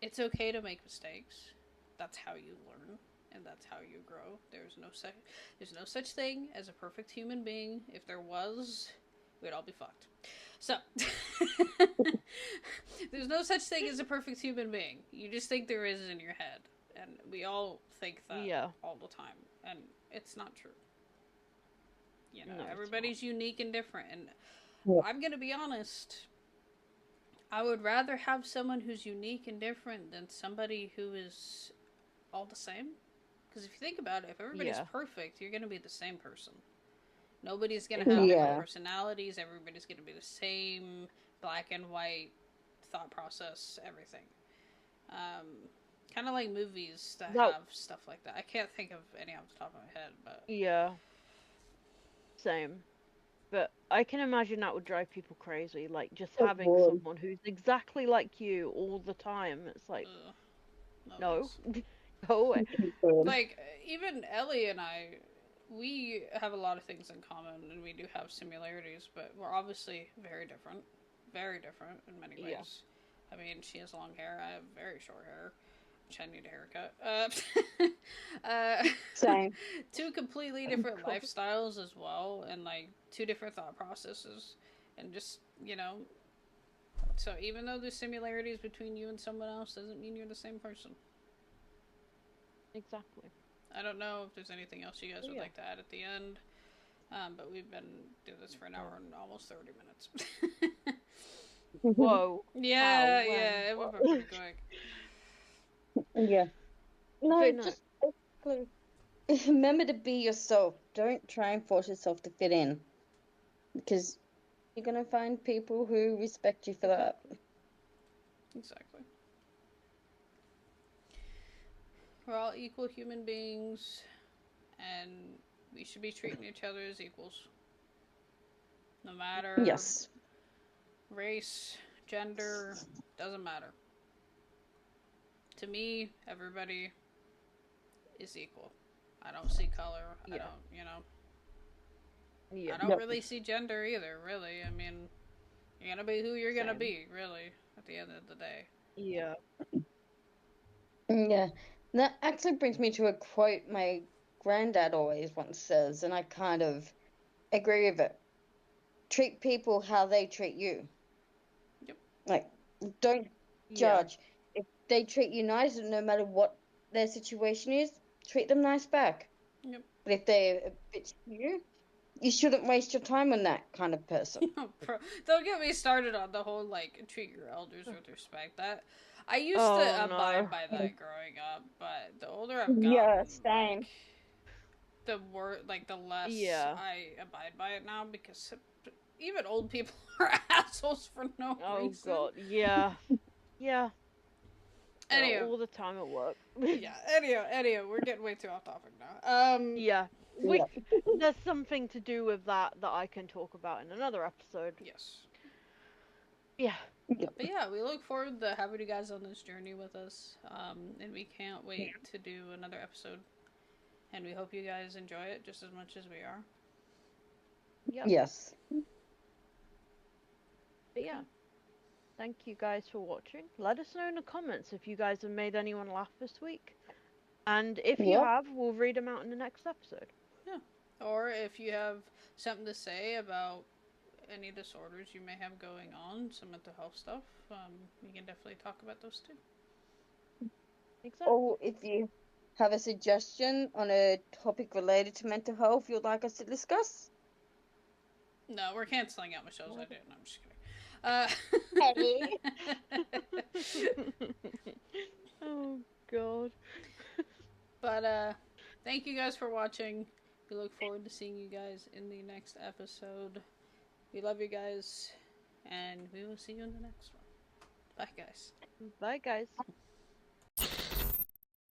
it's okay to make mistakes. That's how you learn and that's how you grow. There's no such thing as a perfect human being. If there was, we'd all be fucked. So, there's no such thing as a perfect human being. You just think there is in your head. And we all think that all the time. And it's not true. You know, everybody's unique and different. And I'm going to be honest, I would rather have someone who's unique and different than somebody who is all the same. Because if you think about it, if everybody's perfect, you're going to be the same person. Nobody's going to have different personalities. Everybody's going to be the same black and white thought process, everything. Kind of like movies that have stuff like that. I can't think of any off the top of my head, but... Yeah. Same. But I can imagine that would drive people crazy. Like, just having someone who's exactly like you all the time. It's like, no. Go away. Like, even Ellie and I... we have a lot of things in common, and we do have similarities, but we're obviously very different in many ways. Yeah. I mean, she has long hair, I have very short hair, which I need a haircut. Same. Two completely different lifestyles as well, and like two different thought processes, and just, you know, so even though there's similarities between you and someone else, doesn't mean you're the same person. Exactly. I don't know if there's anything else you guys would like to add at the end, but we've been doing this for an hour and almost 30 minutes. Whoa. Yeah, it went pretty quick. Yeah. No, just remember to be yourself. Don't try and force yourself to fit in, because you're going to find people who respect you for that. Exactly. We're all equal human beings, and we should be treating each other as equals. No matter race, gender, doesn't matter. To me, everybody is equal. I don't see color. I don't, you know. I don't really see gender either, really. I mean, you're gonna be who you're gonna be, really, at the end of the day. Yeah. Yeah. That actually brings me to a quote my granddad always once says, and I kind of agree with it. Treat people how they treat you. Yep. Like, don't judge. If they treat you nice, no matter what their situation is, treat them nice back. Yep. But if they're a bit you shouldn't waste your time on that kind of person. Don't get me started on the whole, like, treat your elders with respect. That I used to abide by that growing up, but the older I've gotten, yeah, same. Like, the the less Yeah. I abide by it now, because even old people are assholes for no Oh reason. god, yeah. Yeah. Anyway, All the time at work. yeah. Anyway, we're getting way too off topic now. Yeah. Yeah. There's something to do with that I can talk about in another episode. Yes. Yeah. But yeah, we look forward to having you guys on this journey with us. And we can't wait to do another episode. And we hope you guys enjoy it just as much as we are. Yep. Yes. But yeah. Thank you guys for watching. Let us know in the comments if you guys have made anyone laugh this week. And if you Yep. have, we'll read them out in the next episode. Yeah. Or if you have something to say about any disorders you may have going on, some mental health stuff, we can definitely talk about those too. Exactly. Or if you have a suggestion on a topic related to mental health you'd like us to discuss. No, we're canceling out Michelle's idea. No, I'm just kidding. Oh god. But thank you guys for watching. We look forward to seeing you guys in the next episode. We love you guys, and we will see you in the next one. Bye, guys. Bye guys.